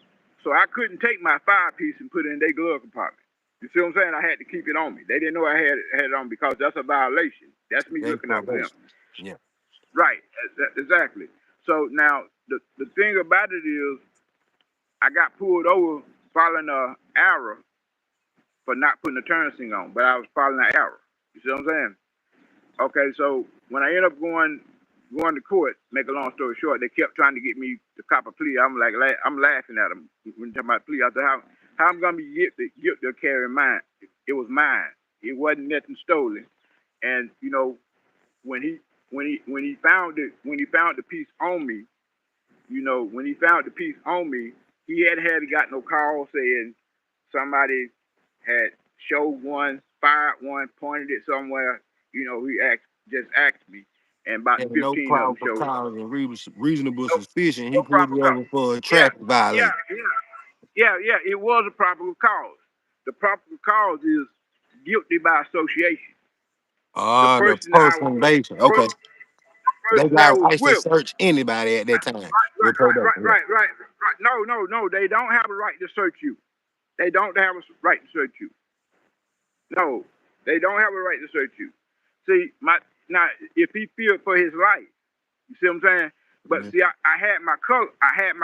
So I couldn't take my 5 piece and put it in their glove compartment. You see what I'm saying? I had to keep it on me. They didn't know I had it on because that's a violation. That's me They looking out for them. probation. Yeah. Right, exactly. So now the thing about it is, I got pulled over following a error for not putting the turn signal on, but I was following an error. You see what I'm saying? Okay, so when I ended up going to court, make a long story short, they kept trying to get me to cop a plea. I'm laughing at them when talking about plea. I said, how I'm gonna be guilty of carrying mine? It was mine. It wasn't nothing stolen. And when he when he found the piece on me, when he found the piece on me, he hadn't got no call saying somebody had showed one, fired one, pointed it somewhere. He just asked me, and about Had no 15 of them probable showed up. cause and reasonable No, suspicion. He no pulled proper you cause. over for a Yeah, traffic violation. yeah. It was a proper cause. The proper cause is guilty by association. The Ah, the person I post was, foundation. the Okay. They person I got was rights to with. search anybody at that time Right, with right, right, probation. right, right, right. No. They don't have a right to search you. They don't have a right to search you. No, they don't have a right to search you. See, now if he feared for his life, you see what I'm saying? But Mhm. see, I had my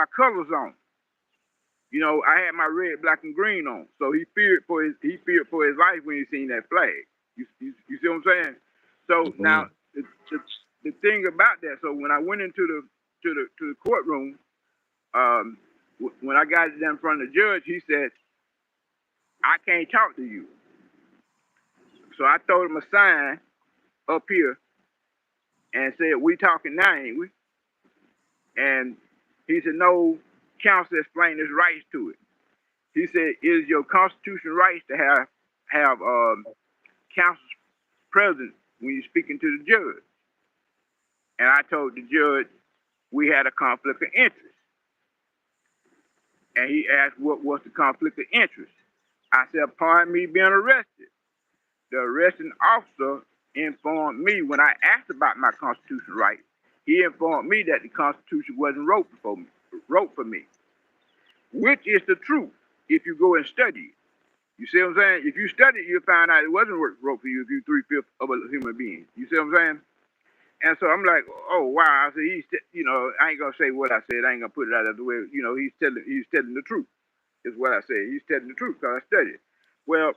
colors on. You know, I had my red, black, and green on. So he feared for his life when he seen that flag. You see what I'm saying? So now Mhm. the thing about that. So when I went into the courtroom, um, when I got it down in front of the judge, he said, "I can't talk to you." So I told him a sign up here and said, "We talking now, ain't we?" And he said, "No, counsel explained his rights to it." He said, "It is your constitutional rights to have counsel present when you're speaking to the judge." And I told the judge we had a conflict of interest. And he asked what was the conflict of interest. I said, upon me being arrested, the arresting officer informed me when I asked about my constitutional rights, he informed me that the Constitution wasn't wrote for me, which is the truth if you go and study it. You see what I'm saying? If you study it, you'll find out it wasn't wrote for you if you're 3/5 of a human being. You see what I'm saying? And so I'm like, oh wow. I said, I ain't gonna say what I said. I ain't gonna put it out of the way. You know, he's telling the truth. Is what I said. He's telling the truth because I studied. Well,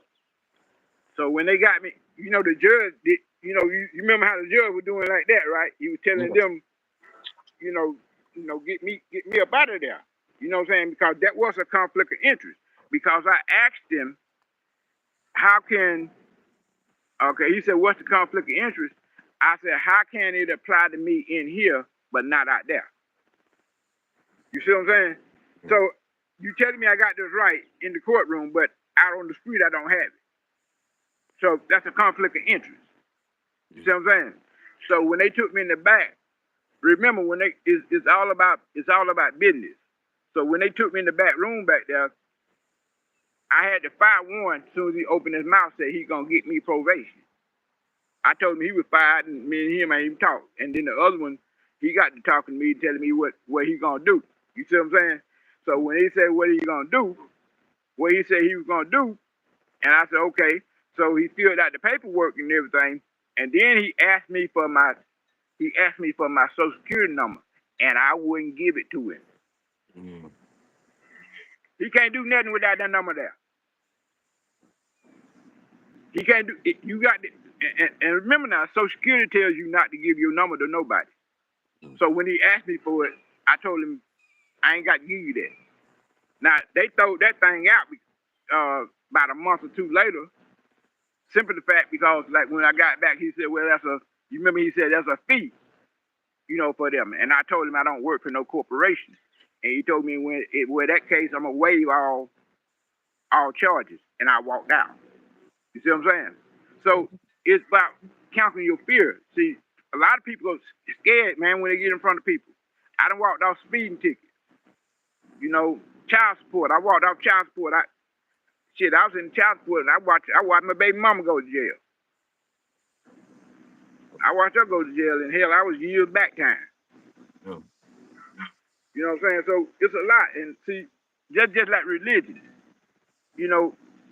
so when they got me, the judge did. You remember how the judge was doing like that, right? He was telling Yes. them, you know, get me up out of there. You know what I'm saying? Because that was a conflict of interest. Because I asked him, how can, okay, he said, what's the conflict of interest? I said, how can it apply to me in here, but not out there? You see what I'm saying? Mhm. So you telling me I got this right in the courtroom, but out on the street I don't have it. So that's a conflict of interest. You see what I'm saying? So when they took me in the back, remember when it's all about business. So when they took me in the back room back there, I had to fire one as soon as he opened his mouth, said he gonna get me probation. I told him he was fired, and me and him ain't even talked. And then the other one, he got to talking to me, telling me what he gonna do. You see what I'm saying? So when he said what he gonna do, what he said he was gonna do, and I said okay. So he filled out the paperwork and everything, and then he asked me for my social security number, and I wouldn't give it to him. Mhm. He can't do nothing without that number there. He can't do it. You got to, and remember now, Social Security tells you not to give your number to nobody. So when he asked me for it, I told him I ain't got to give you that. Now they throw that thing out about a month or two later. Simply the fact because like when I got back, he said, "Well, you remember he said that's a fee, for them." And I told him I don't work for no corporation. And he told me when that case, I'm gonna waive all charges, and I walked out. You see what I'm saying? So it's about countering your fear. See, a lot of people are scared, man, when they get in front of people. I done walked off speeding tickets. Child support. I walked off child support. I was in child support, and I watched my baby mama go to jail. I watched her go to jail, and hell, I was years back time. Yeah. You know what I'm saying? So it's a lot, and see, just like religion.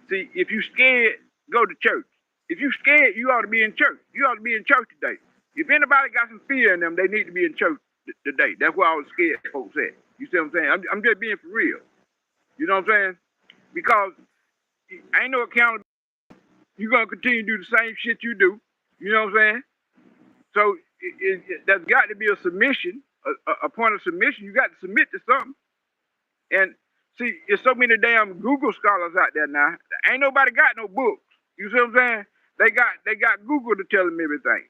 See, if you scared, go to church. If you scared, you ought to be in church. You ought to be in church today. If anybody got some fear in them, they need to be in church today. That's where all the scared folks at. You see what I'm saying? I'm just being for real. You know what I'm saying? Because ain't no accountability. You're gonna continue to do the same shit you do. You know what I'm saying? So there's got to be a submission, a point of submission. You got to submit to something. And see, there's so many damn Google scholars out there now. Ain't nobody got no books. You see what I'm saying? They got Google to tell them everything.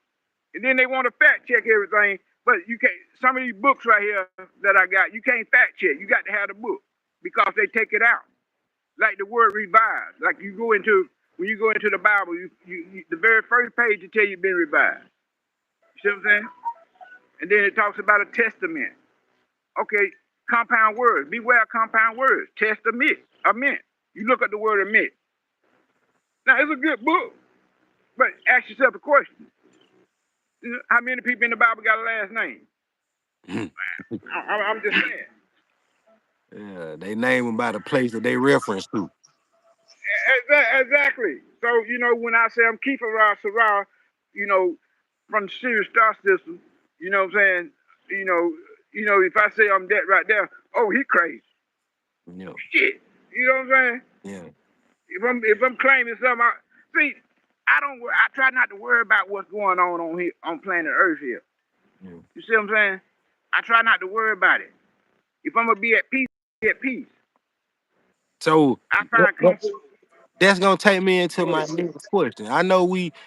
And then they want to fact check everything. But you can't some of these books right here that I got, you can't fact check. You got to have the book because they take it out. Like the word revised. Like when you go into the Bible, the very first page it tell you been revised. You see what I'm saying? And then it talks about a testament. Okay, compound words. Beware of compound words. Testament. Amend. You look at the word admit. Now it's a good book, but ask yourself a question. How many people in the Bible got a last name? I'm just saying. Yeah, they name them by the place that they reference to. Exactly. So, when I say I'm Kiefer Ra Sarah, you know, from the Sirius Star System, you know what I'm saying? You know, if I say I'm that right there, oh, he crazy. Yeah. Shit. You know what I'm saying? Yeah. If I'm claiming something, see, I don't. I try not to worry about what's going on here on planet Earth here. Yeah. You see what I'm saying? I try not to worry about it. If I'm gonna be at peace, be at peace. So I find comfort. that's gonna take me into Go my ahead. next question. I know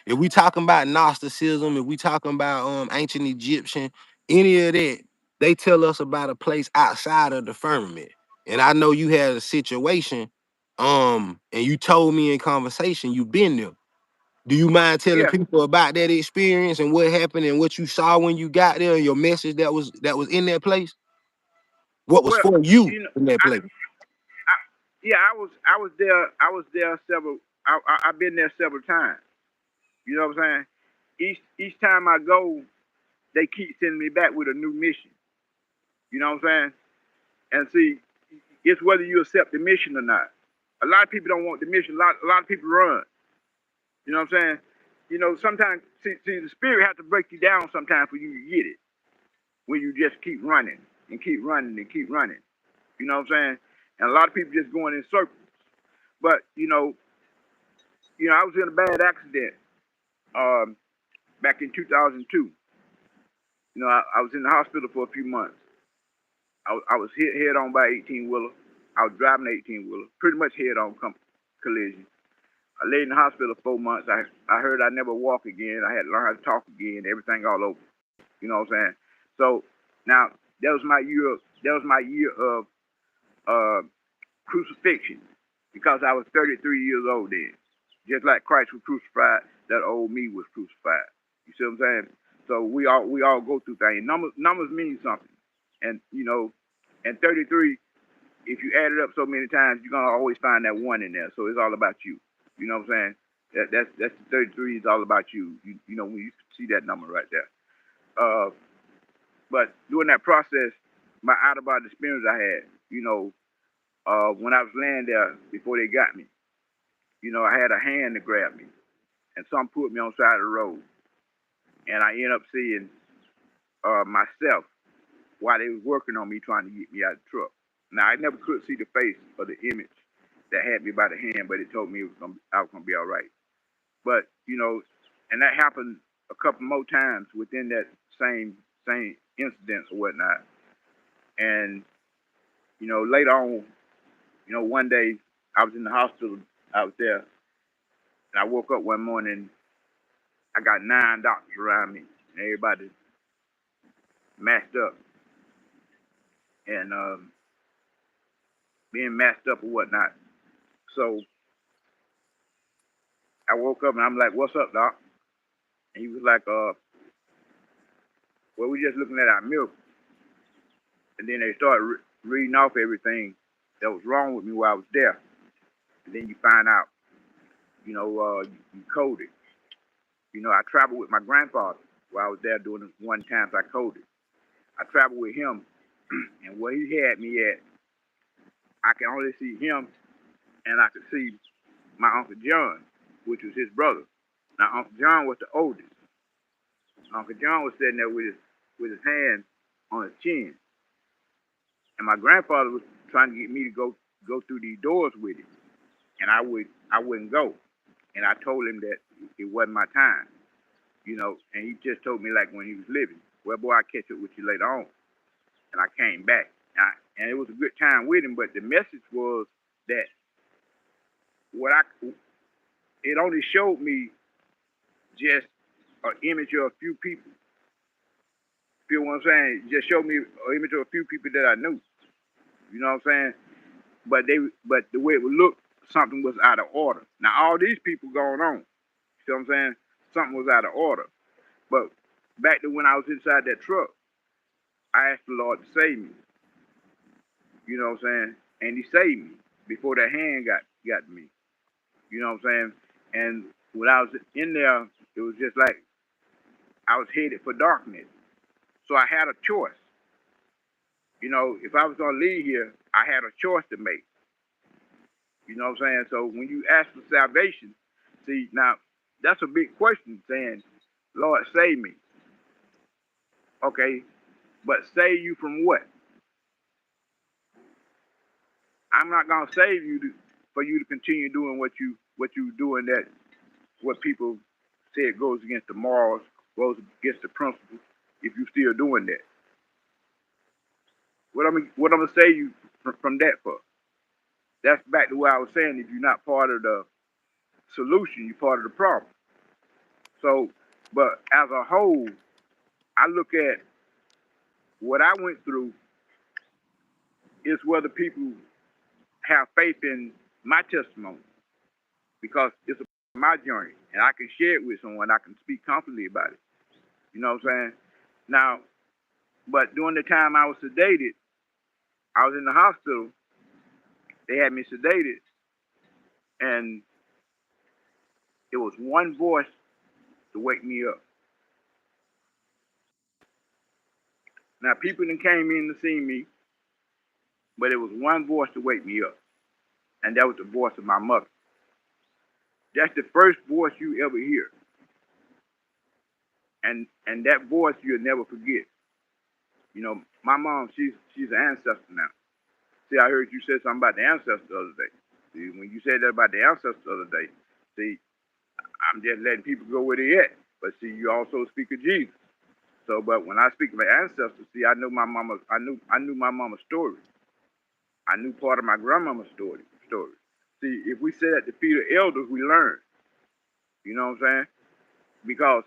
if we talking about Gnosticism, if we talking about ancient Egyptian, any of that, they tell us about a place outside of the firmament. And I know you had a situation, and you told me in conversation you've been there. Do you mind telling Yeah. people about that experience and what happened and what you saw when you got there and your message that was in that place? What was Well, for you you know, in that place? yeah, I was there. I was there several. I've been there several times. You know what I'm saying? Each time I go, they keep sending me back with a new mission. You know what I'm saying? And see, it's whether you accept the mission or not. A lot of people don't want the mission. A lot of people run. You know what I'm saying? Sometimes see the spirit has to break you down sometimes for you to get it. When you just keep running and keep running and keep running. You know what I'm saying? And a lot of people just going in circles. But I was in a bad accident um, back in 2002. I was in the hospital for a few months. I was hit head on by 18 wheeler. I was driving an 18 wheeler, pretty much head on collision. I laid in the hospital 4 months. I heard I never walk again. I had to learn how to talk again. Everything all over. You know what I'm saying? So now that was my year. That was my year of uh, crucifixion because I was 33 years old then. Just like Christ was crucified, that old me was crucified. You see what I'm saying? So we all go through things. Numbers mean something, and and 33. If you add it up so many times, you're gonna always find that one in there. So it's all about you. You know what I'm saying? That's the 33 is all about you. You know when you see that number right there. Uh, but during that process, my out of body experience I had, when I was laying there before they got me, I had a hand to grab me, and some put me on the side of the road, and I ended up seeing myself while they was working on me trying to get me out of the truck. Now I never could see the face or the image that had me by the hand, but it told me I was gonna be all right. But and that happened a couple more times within that same incident or whatnot. And later on, one day I was in the hospital. I was there, and I woke up one morning. I got 9 doctors around me, and everybody masked up and being masked up or whatnot. So I woke up and I'm like, "What's up, doc?" And he was like, "Well, we're just looking at our milk." And then they started reading off everything that was wrong with me while I was there. And then you find out, you coded. I traveled with my grandfather while I was there doing this one time I coded. I traveled with him, and where he had me at, I can only see him, and I could see my Uncle John, which was his brother. Now, Uncle John was the oldest. Uncle John was sitting there with his hand on his chin, and my grandfather was trying to get me to go through these doors with him, and I wouldn't go, and I told him that it wasn't my time, and he just told me like when he was living, well, boy, I'll catch up with you later on, and I came back, and it was a good time with him, but the message was that what it only showed me just an image of a few people. Feel what I'm saying? It just showed me an image of a few people that I knew. You know what I'm saying? But the way it would look, something was out of order. Now all these people going on. You see what I'm saying? Something was out of order. But back to when I was inside that truck, I asked the Lord to save me. You know what I'm saying? And He saved me before that hand got to me. You know what I'm saying? And when I was in there, it was just like I was headed for darkness. So I had a choice. If I was gonna leave here, I had a choice to make. You know what I'm saying? So when you ask for salvation, see, now that's a big question saying, Lord, save me. Okay, but save you from what? I'm not gonna save you for you to continue doing what you doing, that what people say it goes against the morals, goes against the principles. If you still doing that, what I'm gonna save you from that for? That's back to what I was saying. If you're not part of the solution, you're part of the problem. So, but as a whole, I look at what I went through is whether people have faith in my testimony, because it's my journey and I can share it with someone. I can speak confidently about it. You know what I'm saying? Now, but during the time I was sedated, I was in the hospital. They had me sedated, and it was one voice to wake me up. Now, people that came in to see me, but it was one voice to wake me up, and that was the voice of my mother. That's the first voice you ever hear, and that voice you'll never forget. You know, my mom, she's an ancestor now. See, I heard you said something about the ancestor the other day. See, when you said that about the ancestor the other day, see, I'm just letting people go where they at. But see, you also speak of Jesus. So, but when I speak of my ancestors, see, I know my mama. I knew my mama's story. I knew part of my grandmama's story. See, if we sit at the feet of elders, we learn. You know what I'm saying? Because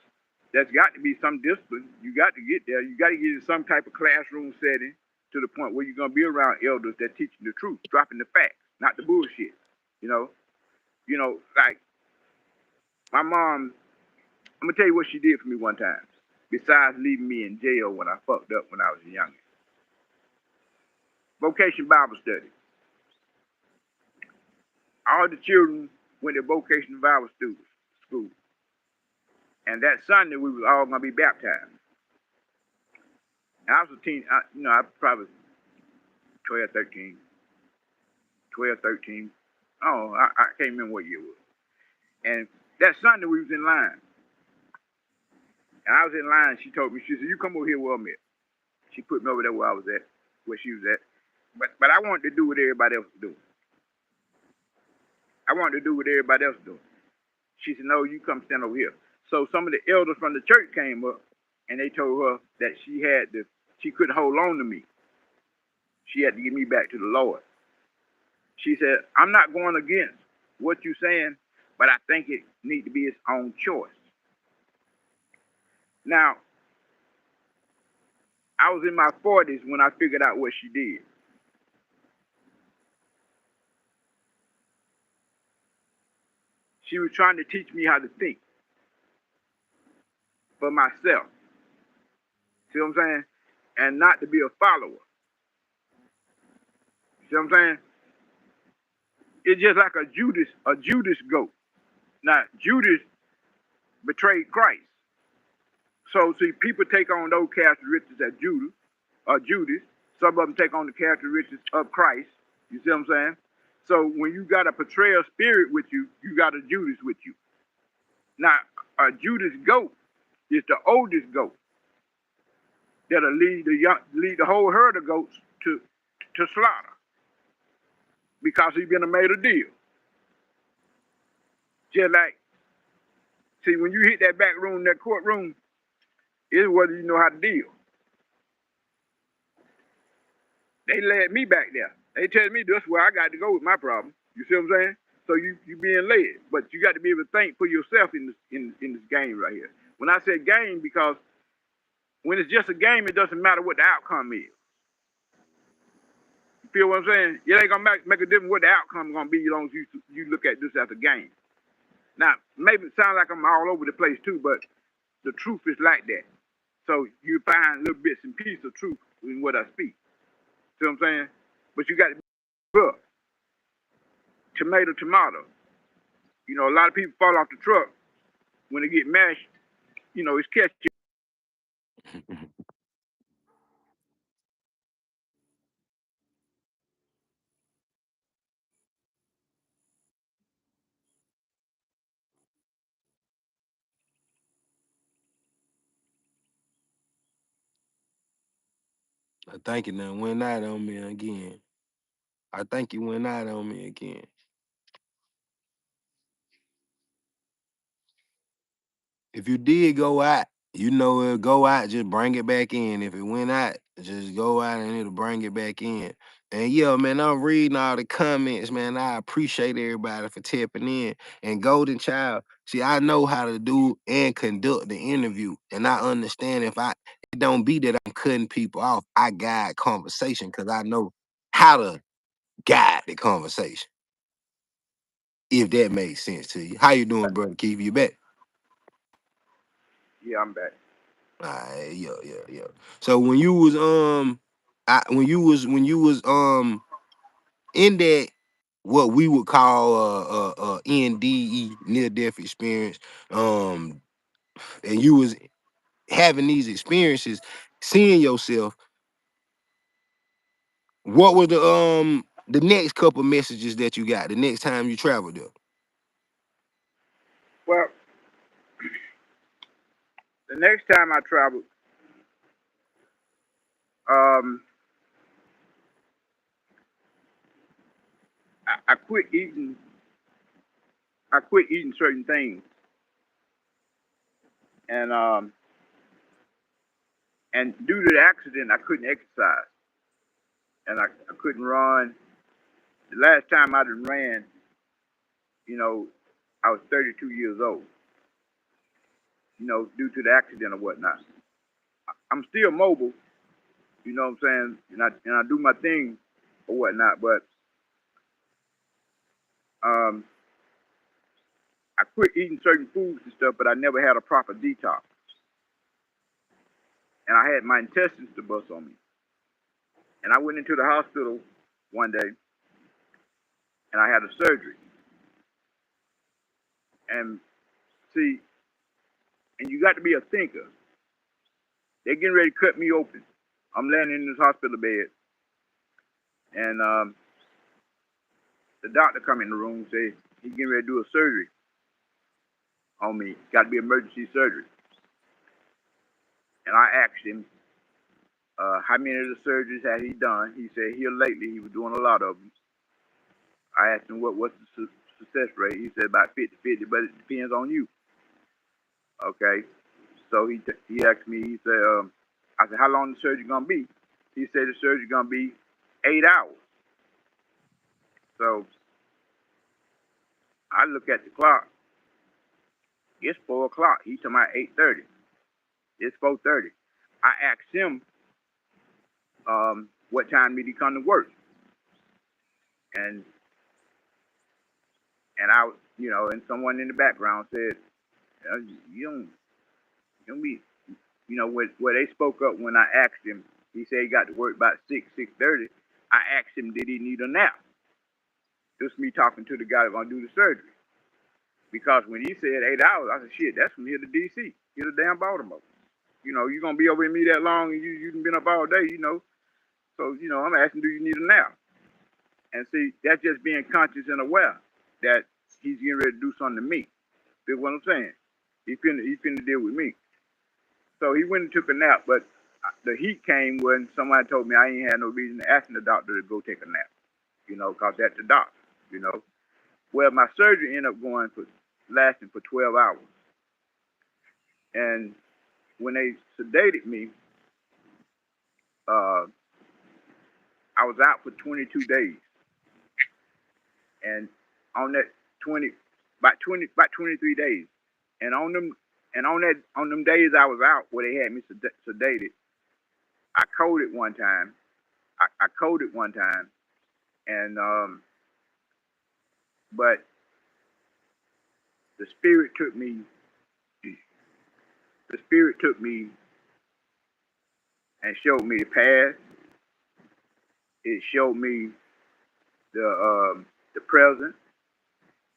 there's got to be some discipline. You got to get there. You got to get in some type of classroom setting to the point where you're gonna be around elders that teaching the truth, dropping the facts, not the bullshit. You know, like my mom. I'm gonna tell you what she did for me one time. Besides leaving me in jail when I fucked up when I was young. Vocation Bible study. All the children went to vocation Bible school. And that Sunday we was all gonna be baptized. And I was a teen, I probably 12, 13, 12, 13. Oh, I can't remember what year it was. And that Sunday we was in line. And I was in line, she told me, she said, you come over here where I'm at. She put me over there where I was at, where she was at. But I wanted to do what everybody else was doing. I wanted to do what everybody else was doing. She said, no, you come stand over here. So some of the elders from the church came up and they told her that she couldn't hold on to me. She had to give me back to the Lord. She said, I'm not going against what you're saying, but I think it needs to be its own choice. Now, I was in my 40s when I figured out what she did. She was trying to teach me how to think for myself. See what I'm saying? And not to be a follower. See what I'm saying? It's just like a Judas goat. Now, Judas betrayed Christ. So, see, people take on those characteristics as Judas. Some of them take on the characteristics of Christ. You see what I'm saying? So, when you got a betrayal spirit with you, you got a Judas with you. Now, a Judas goat is the oldest goat that'll lead the whole herd of goats to slaughter because he's been made a deal. Just like, see, when you hit that back room, that courtroom, it's whether you know how to deal. They led me back there. They tell me that's where I got to go with my problem. You see what I'm saying? So you being led, but you got to be able to think for yourself in this game right here. When I say game, because when it's just a game, it doesn't matter what the outcome is. You feel what I'm saying? It ain't gonna make a difference what the outcome is gonna be as long as you look at this as a game. Now, maybe it sounds like I'm all over the place too, but the truth is like that. So you find little bits and pieces of truth in what I speak. See what I'm saying? But you got to be up. Tomato. You know, a lot of people fall off the truck when they get mashed. You know, it's catchy. I think it done went out on me again. I think it went out on me again. If you did go out, you know it'll go out, just bring it back in. If it went out, just go out and it'll bring it back in. And yeah, man, I'm reading all the comments, man. I appreciate everybody for tapping in. And Golden Child, see, I know how to do and conduct the interview. And I understand if it don't be that I'm cutting people off, I guide conversation because I know how to guide the conversation. If that makes sense to you. How you doing, brother Keith? You back? Yeah, I'm back. Alright, yeah. So when you was when you was in that what we would call NDE, near death experience, um, and you was having these experiences, seeing yourself, what were the next couple messages that you got the next time you traveled there? Well, the next time I traveled, um, I quit eating. I quit eating certain things, and due to the accident, I couldn't exercise, and I couldn't run. The last time I done ran, you know, I was 32 years old. You know, due to the accident or whatnot. I'm still mobile. You know what I'm saying? And I do my thing or whatnot, but um, I quit eating certain foods and stuff, but I never had a proper detox. And I had my intestines to bust on me. And I went into the hospital one day and I had a surgery. And see, and you got to be a thinker. They're getting ready to cut me open. I'm laying in this hospital bed, and the doctor come in the room and say he's getting ready to do a surgery on me. Got to be emergency surgery. And I asked him how many of the surgeries had he done. He said here lately he was doing a lot of them. I asked him what's the success rate. He said about 50-50, but it depends on you. Okay. So he asked me. He said, I said, how long the surgery gonna be? He said the surgery gonna be 8 hours. So I look at the clock. It's 4 o'clock. He told me 8:30. It's 4:30. I asked him what time did he come to work, and I, and someone in the background said, you don't be, where they spoke up when I asked him. He said he got to work about 6:30. I asked him, did he need a nap? This is me talking to the guy that's gonna do the surgery. Because when he said 8 hours, I said, shit, that's from here to DC, here to damn Baltimore. You're gonna be over with me that long, and you've been up all day. So I'm asking, do you need a nap? And see, that's just being conscious and aware that he's getting ready to do something to me. That's what I'm saying. He finna deal with me. So he went and took a nap, but the heat came when somebody told me I ain't had no reason to ask the doctor to go take a nap. Cause that's the doctor. You know. Well, my surgery ended up lasting for 12 hours, and when they sedated me, uh, I was out for 22 days, and on that about 23 days, and on them days I was out where they had me sedated, I coded one time. I coded one time, and but the spirit took me. The spirit took me and showed me the past. It showed me the present,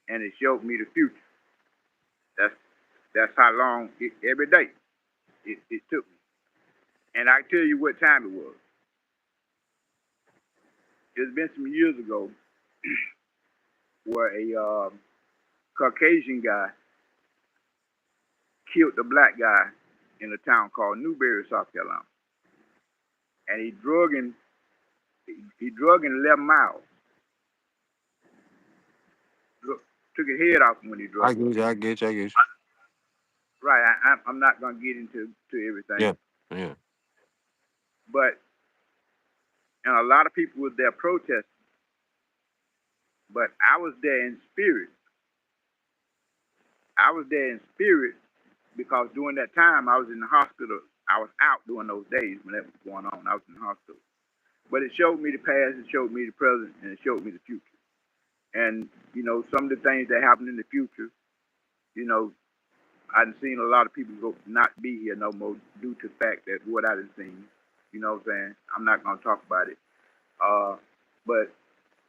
and it showed me the future. That's that's how long every day it took me. And I tell you what time it was. It's been some years ago where a Caucasian guy killed a black guy in a town called Newberry, South Carolina. and he drug him. He drug him 11 miles. Took his head off him when he I drug him. get you. I get you. I get you. Right. I'm not gonna get into everything. Yeah. Yeah. But and a lot of people was there protesting. But I was there in spirit. I was there in spirit because during that time I was in the hospital. I was out during those days when that was going on. I was in the hospital. But it showed me the past, it showed me the present, and it showed me the future. And, you know, some of the things that happen in the future, you know, I've seen a lot of people go not be here no more due to the fact that what I done seen. You know what I'm saying? I'm not going to talk about it. But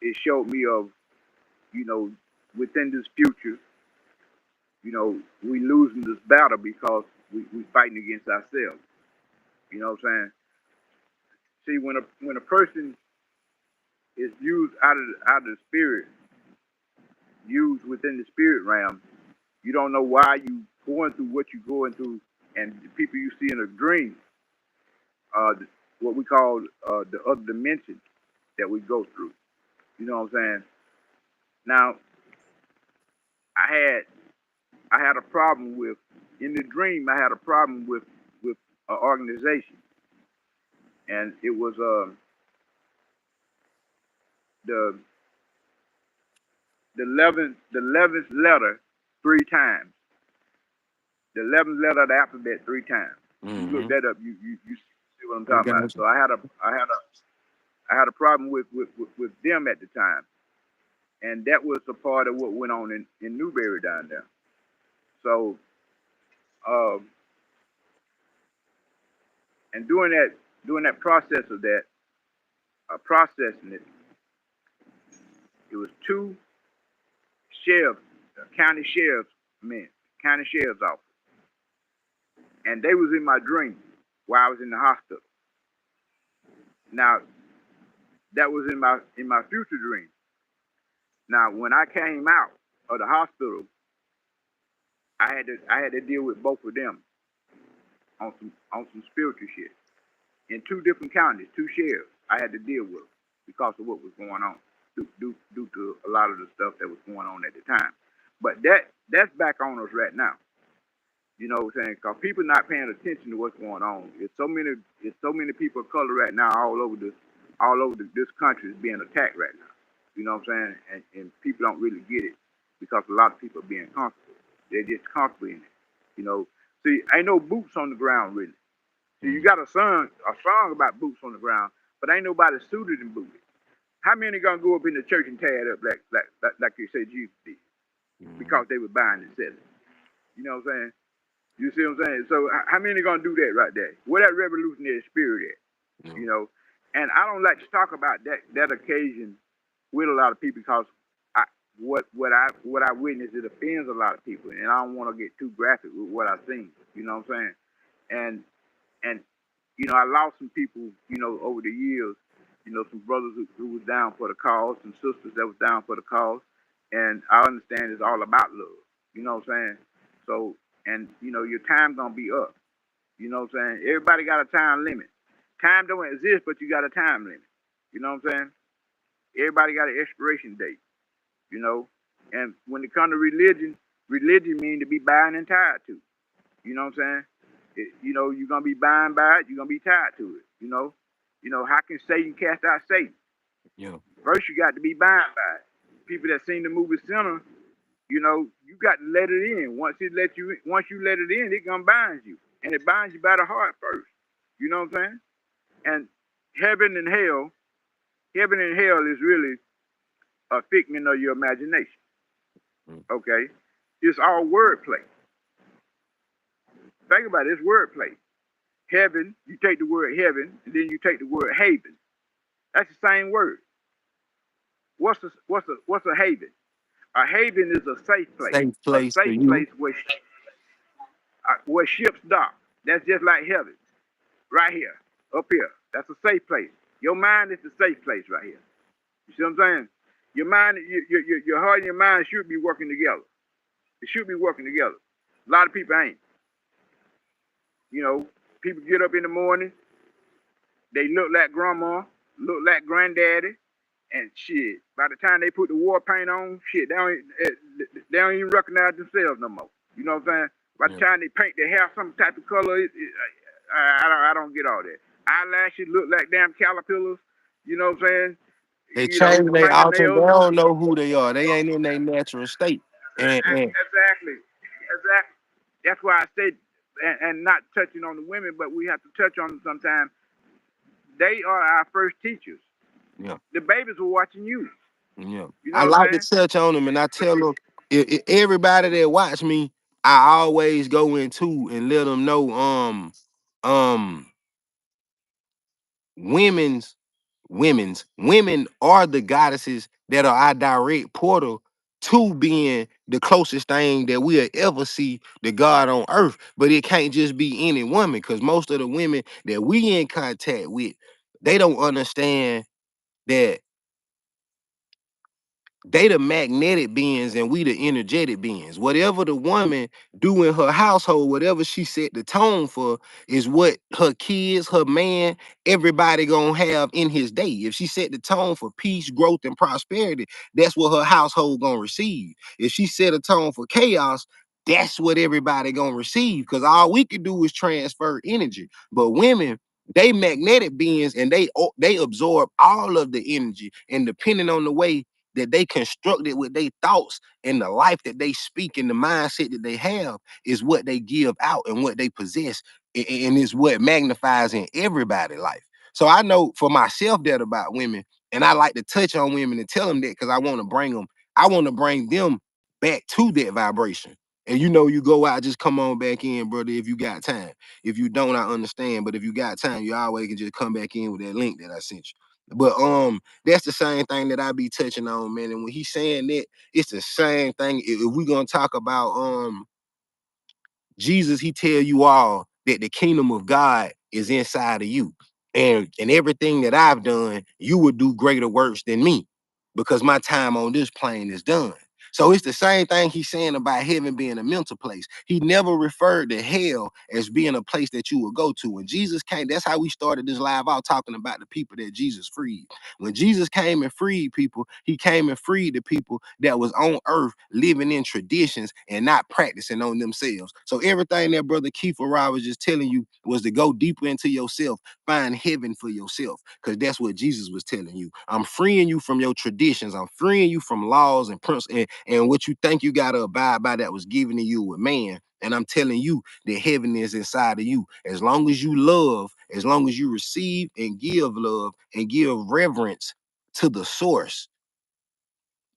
it showed me of, you know, within this future, you know, we losing this battle because we fighting against ourselves. You know what I'm saying? See, when a person is used out of the spirit, used within the spirit realm, you don't know why you going through what you're going through, and the people you see in a dream, what we call the other dimension that we go through. You know what I'm saying? Now, I had a problem with in the dream. I had a problem with an organization, and it was the the 11th letter 3 times. The 11th letter of the alphabet 3 times. You look that up, you see what I'm talking about. So I had a problem with them at the time, and that was a part of what went on in Newberry down there. So, and during that process of that, processing it, it was 2 sheriffs, county sheriff's office, and they was in my dream while I was in the hospital. Now, that was in my future dream. Now, when I came out of the hospital, I had to deal with both of them on some spiritual shit in 2 different counties, 2 sheriffs I had to deal with because of what was going on due to a lot of the stuff that was going on at the time. But that's back on us right now. You know what I'm saying? Because people not paying attention to what's going on. It's so many people of color right now all over this country is being attacked right now. You know what I'm saying? And people don't really get it because a lot of people are being comfortable. They're just comfortable in it. You know, see, ain't no boots on the ground really. See, you got a song about boots on the ground, but ain't nobody suited and booted. How many gonna go up in the church and tear it up like you say Jesus did? Because they were buying and selling. You know what I'm saying? You see what I'm saying? So how many gonna do that right there? Where that revolutionary spirit at? You know, and I don't like to talk about that occasion with a lot of people because what I witnessed, it offends a lot of people, and I don't want to get too graphic with what I seen. You know what I'm saying? And you know, I lost some people, you know, over the years. You know, some brothers who was down for the cause, some sisters that was down for the cause, and I understand it's all about love. You know what I'm saying? So, and you know, your time gonna be up. You know what I'm saying? Everybody got a time limit. Time don't exist, but you got a time limit. You know what I'm saying? Everybody got an expiration date. You know, and when it comes to religion means to be bound and tied to. You know what I'm saying? You know, you're gonna be bound by it. You're gonna be tied to it. You know, how can Satan cast out Satan? Yeah. First, you got to be bound by it. People that seen the movie Sinner, you know, you got to let it in. Once you let it in, it gonna bind you, and it binds you by the heart first. You know what I'm saying? And heaven and hell is really a figment of your imagination. Okay, it's all wordplay. Think about it, it's wordplay. Heaven, you take the word heaven, and then you take the word haven. That's the same word. What's a haven? A haven is a safe place. Safe place a safe place where ships dock. That's just like heaven, right here, up here. That's a safe place. Your mind is a safe place right here. You see what I'm saying? Your mind, your heart and your mind should be working together. It should be working together. A lot of people ain't. You know, people get up in the morning, They look like grandma, look like granddaddy, and shit. By the time they put the war paint on, shit, they don't even recognize themselves no more. You know what I'm saying? By the Yeah. time they paint their hair some type of color, I don't get all that. Eyelashes look like damn caterpillars. You know what I'm saying? They You know, change their alter. They fingernails. don't know who they are. They ain't in their natural state. And Exactly. Exactly. That's why I say, and not touching on the women, but we have to touch on them sometimes. They are our first teachers. yeah, The babies were watching you. yeah. You I know what like I'm to saying? touch on them, and I tell them everybody that watch me, I always go into and let them know, um, women's women are the goddesses that are our direct portal to being the closest thing that we'll ever see to God on earth. But it can't just be any woman, because most of the women that we in contact with, they don't understand that they the magnetic beings and we the energetic beings. Whatever the woman do in her household, whatever she set the tone for, is what her kids, her man, everybody gonna have in his day. If she set the tone for peace, growth, and prosperity, that's what her household gonna receive. If she set a tone for chaos, that's what everybody gonna receive. Because all we can do is transfer energy. But women, they magnetic beings, and they absorb all of the energy. And depending on the way that they constructed with their thoughts and the life that they speak and the mindset that they have, is what they give out and what they possess, and is what magnifies in everybody's life. So I know for myself that about women, and I like to touch on women and tell them that because I want to bring them, I want to bring them back to that vibration. And you go out, just come on back in, brother, if you got time. If you don't, I understand. But if you got time, you always can just come back in with that link that I sent you. But that's the same thing that I be touching on, man. And when he's saying that, it's the same thing. If we're gonna talk about Jesus, he tell you all that the kingdom of God is inside of you. And everything that I've done, you would do greater works than me, because my time on this plane is done. So it's the same thing he's saying about heaven being a mental place. He never referred to hell as being a place that you would go to. When Jesus came, that's how we started this live out, talking about the people that Jesus freed. When Jesus came and freed people, he came and freed the people that was on earth living in traditions and not practicing on themselves. So everything that Brother Kiefer Rod was just telling you was to go deeper into yourself, find heaven for yourself, because that's what Jesus was telling you. I'm freeing you from your traditions. I'm freeing you from laws and principles and what you think you got to abide by that was given to you with man. And I'm telling you that heaven is inside of you. As long as you love, as long as you receive and give love and give reverence to the source,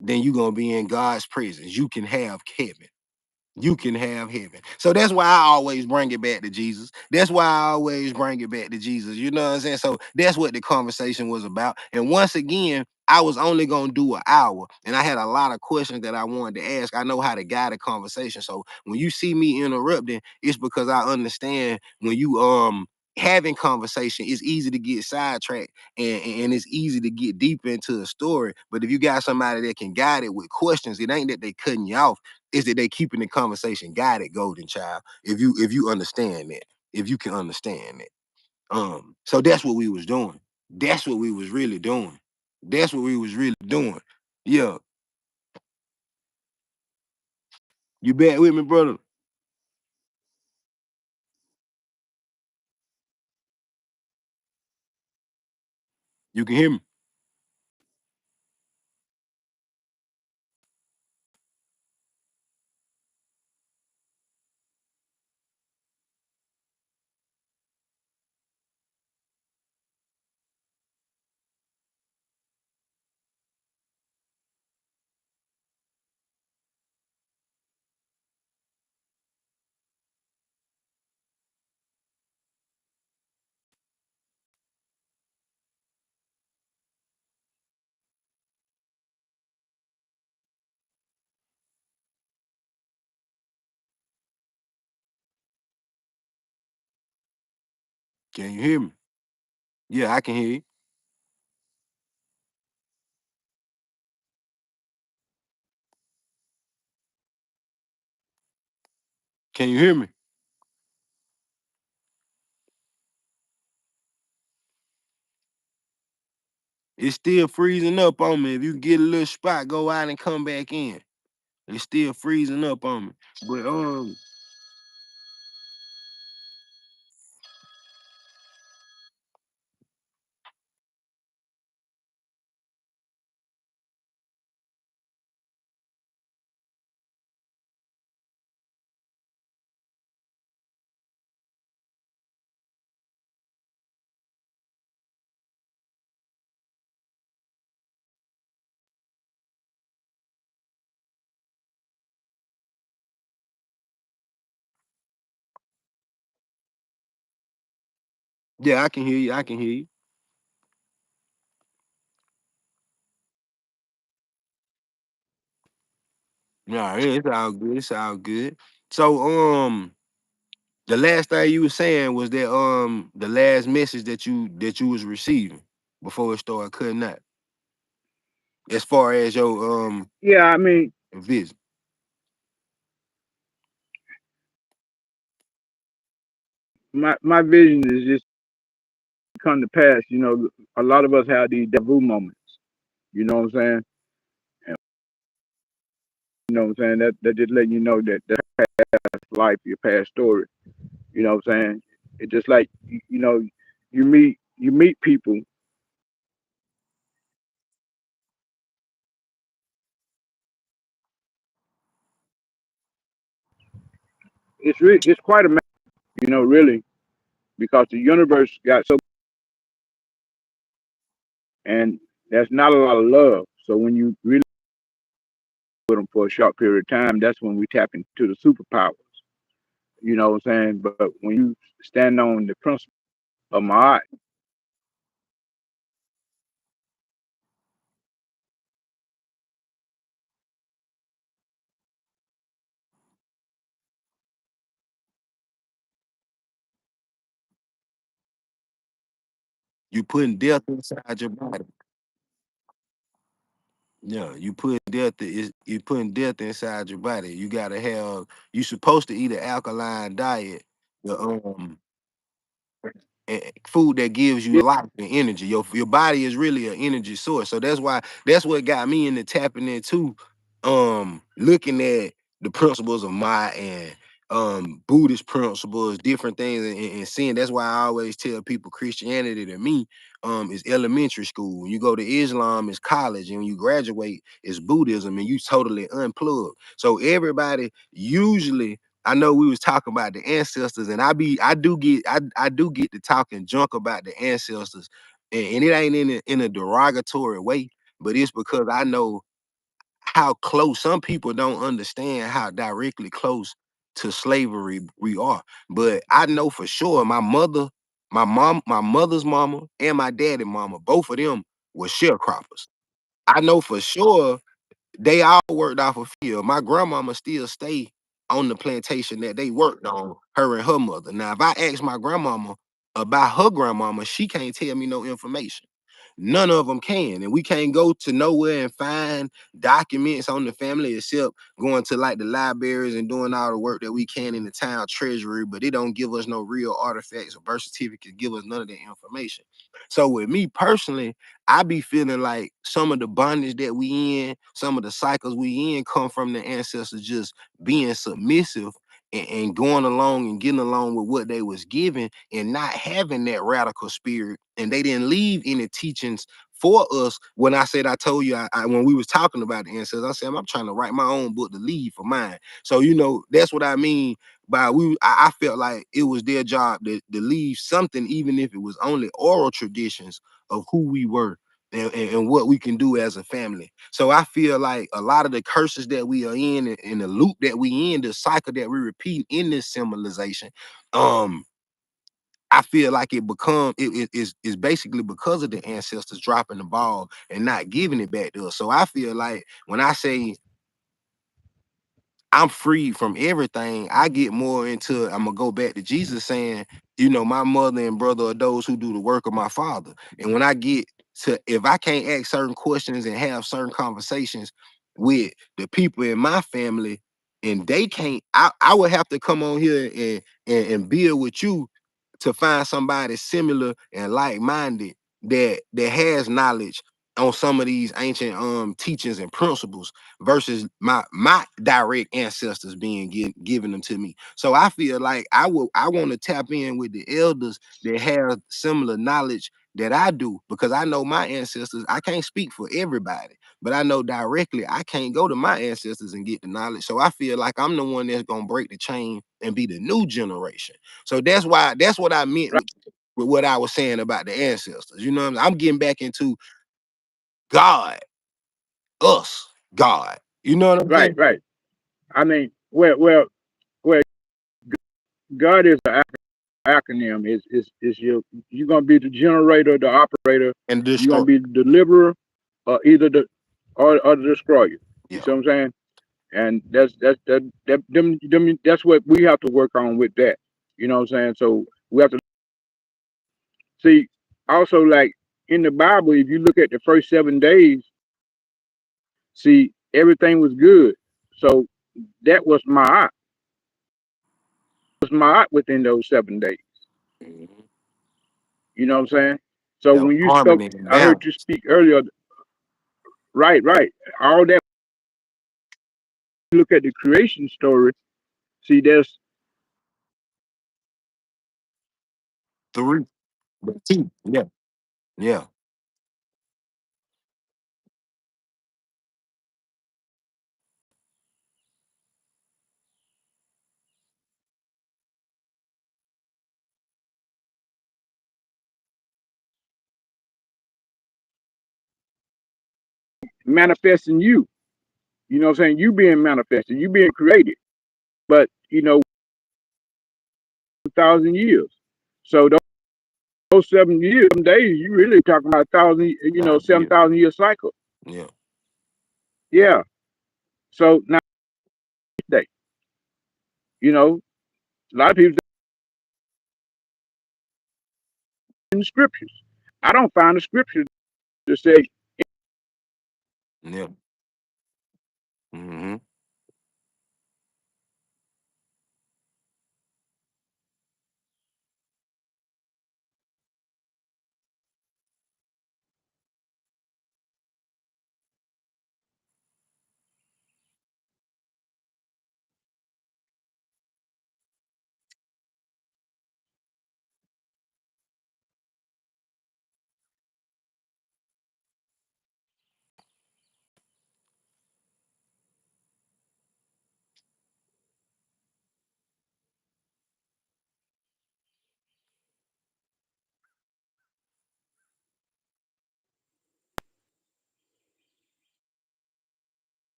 then you're going to be in God's presence. You can have heaven. You can have heaven. So that's why I always bring it back to Jesus. That's why I always bring it back to Jesus. You know what I'm saying? So that's what the conversation was about. And once again, I was only gonna do an hour, and I had a lot of questions that I wanted to ask. I know how to guide a conversation. So when you see me interrupting, it's because I understand when you having conversation, it's easy to get sidetracked, and it's easy to get deep into a story. But if you got somebody that can guide it with questions, it ain't that they cutting you off, is that they keeping the conversation guided, golden child. If you understand that, if you can understand that. So that's what we was doing. That's what we was really doing. That's what we was really doing. Yeah. You back with me, brother? You can hear me? Can you hear me? Yeah, I can hear you. Can you hear me? It's still freezing up on me. If you get a little spot, go out and come back in. It's still freezing up on me. But yeah, I can hear you. I can hear you. Yeah, yeah, it's all good. It's all good. So the last thing you were saying was that the last message that you was receiving before it started cutting out. As far as your Yeah, I mean, visit. my vision is just come to pass. You know, a lot of us have these deja moments. You know what I'm saying? And, you know what I'm saying? That just letting you know that that's life, your past story. You know what I'm saying? It's just like you know, you meet people. It's quite a you know, really, because the universe got so, and there's not a lot of love. So when you really put them for a short period of time, that's when we tap into the superpowers. You know what I'm saying? But when you stand on the principle of my, You putting death inside your body. Yeah, you putting death inside your body. You gotta have you supposed to eat an alkaline diet. The food that gives you yeah, life and energy. Your body is really an energy source. So that's what got me into tapping into looking at the principles of my and Buddhist principles, different things, and seeing that's why I always tell people Christianity to me is elementary school. When you go to Islam, it's college, and when you graduate, it's Buddhism, and you totally unplug. So everybody usually I know we was talking about the ancestors, and I do get to talking junk about the ancestors, and it ain't in a derogatory way, but it's because I know how close some people don't understand how directly close to slavery we are. But I know for sure my mother's mama, and my daddy mama, both of them were sharecroppers. I know for sure they all worked off a field. My grandmama still stay on the plantation that they worked on, her and her mother. Now, if I ask my grandmama about her grandmama, she can't tell me no information. None of them can, and we can't go to nowhere and find documents on the family except going to like the libraries and doing all the work that we can in the town treasury. But it don't give us no real artifacts or birth certificate, give us none of that information. So with me personally, I be feeling like some of the bondage that we in, some of the cycles we in come from the ancestors just being submissive and going along and getting along with what they was given and not having that radical spirit. And they didn't leave any teachings for us. When I said I told you when we was talking about the ancestors, I said I'm trying to write my own book to leave for mine. So that's what I mean by I felt like it was their job to leave something, even if it was only oral traditions of who we were and what we can do as a family. So I feel like a lot of the curses that we are in and the loop that we in, the cycle that we repeat in this symbolization, um, I feel like is basically because of the ancestors dropping the ball and not giving it back to us. So I feel like when I say I'm free from everything, I get more into I'm gonna go back to Jesus saying, my mother and brother are those who do the work of my father. And when I get to if I can't ask certain questions and have certain conversations with the people in my family, and they can't, I would have to come on here and build with you to find somebody similar and like-minded that has knowledge on some of these ancient teachings and principles versus my direct ancestors being given them to me. So I feel like I want to tap in with the elders that have similar knowledge that I do, because I know my ancestors. I can't speak for everybody, but I know directly I can't go to my ancestors and get the knowledge. So I feel like I'm the one that's gonna break the chain and be the new generation. So that's what I meant Right, with what I was saying about the ancestors. You know what I mean? I'm getting back into God, us, God. You know what I'm right, saying? right. I mean, well, God is an acronym. Is you're gonna be the generator, the operator. And You're gonna destroy. be the deliverer, or either the or the destroyer. You Yeah. see what I'm saying? And that's what we have to work on with that. You know what I'm saying? So we have to see also, like in the Bible, if you look at the first 7 days, see everything was good. So that was my within those 7 days. Mhm. You know what I'm saying? So That was when you spoke, harmony and I heard you balance. speak earlier. Right, right. All that. Look at the creation story. See, there's Three. Two. Yeah. Yeah. manifesting you. You know what I'm saying? You being manifested, you being created. But 1,000 years. So those 7 years, 7 days, you really talking about 1,000. Nah, Seven yeah. thousand year cycle. Yeah. Yeah. So now day, a lot of people in the scriptures. I don't find the scriptures to say, Yeah. Mm-hmm.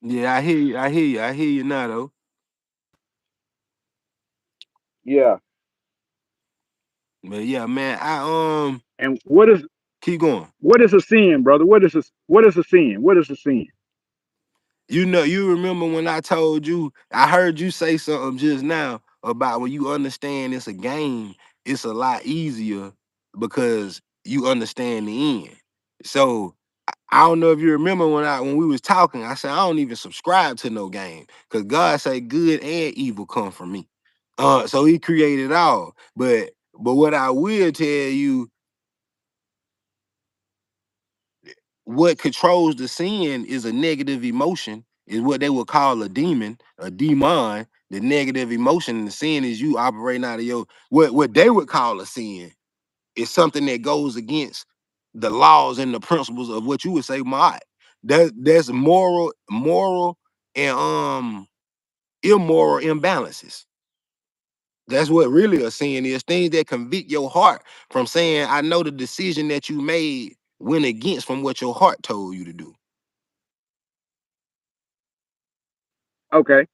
Yeah, I hear you. I hear you. I hear you now though. yeah. But yeah, man, I And what is keep going. a sin, brother? What is a sin? What is a sin? You know, you remember when I told you, I heard you say something just now about when you understand it's a game, it's a lot easier because you understand the end. So I don't know if you remember when we was talking, I said I don't even subscribe to no game because God say good and evil come from me. So He created all. But what I will tell you, what controls the sin is a negative emotion, is what they would call a demon, a demon. The negative emotion and the sin is you operating out of your what they would call a sin is something that goes against the laws and the principles of what you would say mod. That's moral and immoral imbalances. That's what really a sin is. Things that convict your heart from saying, I know the decision that you made went against from what your heart told you to do. Okay,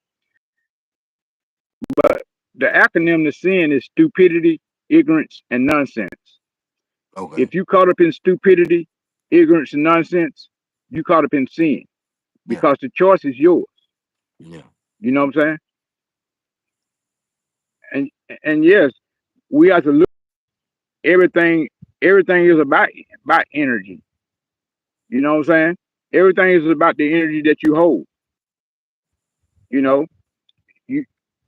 but the acronym to sin is stupidity, ignorance, and nonsense. Okay. If you caught up in stupidity, ignorance, and nonsense, you caught up in sin Yeah. because the choice is yours. Yeah. You know what I'm saying? And and yes, we have to look everything. Everything is about energy. You know what I'm saying? Everything is about the energy that you hold. You know, you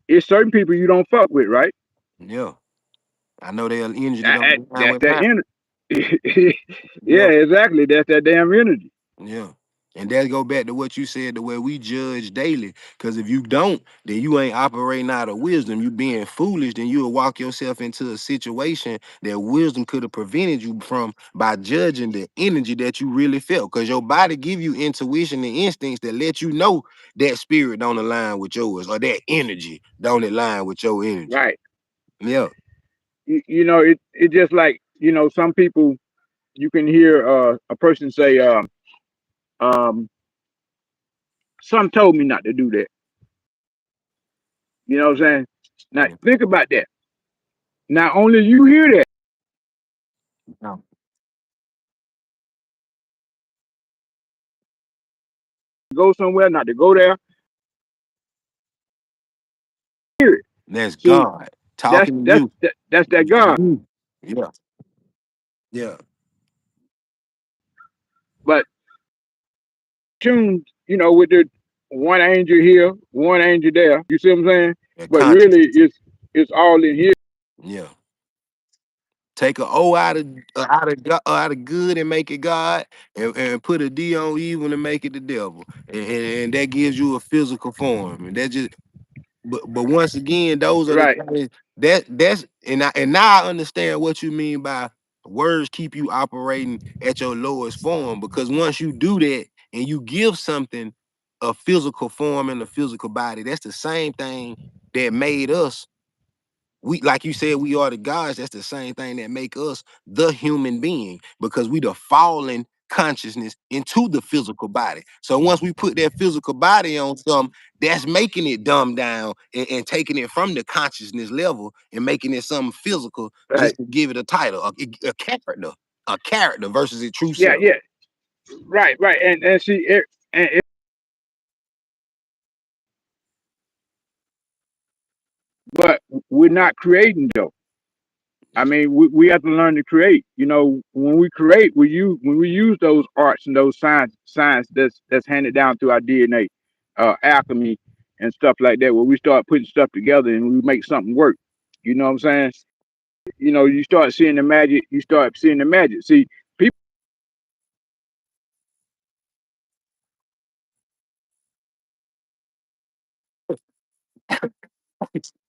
it's certain people you don't fuck with, right? Yeah. I know their energy That don't align that with that mine. energy. Yeah, Yeah. exactly. That's that damn energy. Yeah. And that go back to what you said, the way we judge daily. Because if you don't, then you ain't operating out of wisdom. You being foolish, then you'll walk yourself into a situation that wisdom could have prevented you from by judging the energy that you really felt. Because your body give you intuition and instincts that let you know that spirit don't align with yours or that energy don't align with your energy. Right. Yeah. You know, it just like, some people, you can hear a person say, um, some told me not to do that. You know what I'm saying? Now Yeah. think about that. Not only you hear that, No. go somewhere, not to go there, hear it. That's See, God talking to you. that's that God. Yeah. Yeah. But tuned, with the one angel here, one angel there. You see what I'm saying? That But conscious. really, it's all in here. Yeah. Take a O out of good and make it God, and put a D on evil and make it the devil, and that gives you a physical form. And that just but once again, those are the Right. things that's and now I understand what you mean by words keep you operating at your lowest form, because once you do that and you give something a physical form and a physical body, that's the same thing that made us, we, like you said, we are the gods. That's the same thing that make us the human being, because we the fallen consciousness into the physical body. So once we put that physical body on some, that's making it dumbed down and taking it from the consciousness level and making it something physical Right. just to give it a title, a character versus its true Yeah. self. Yeah. Right. Right. And see, but we're not creating though. I mean, we have to learn to create. When we create, when we use those arts and those science that's handed down through our DNA, alchemy and stuff like that, where we start putting stuff together and we make something work. You know what I'm saying? You start seeing the magic. You start seeing the magic. See, people.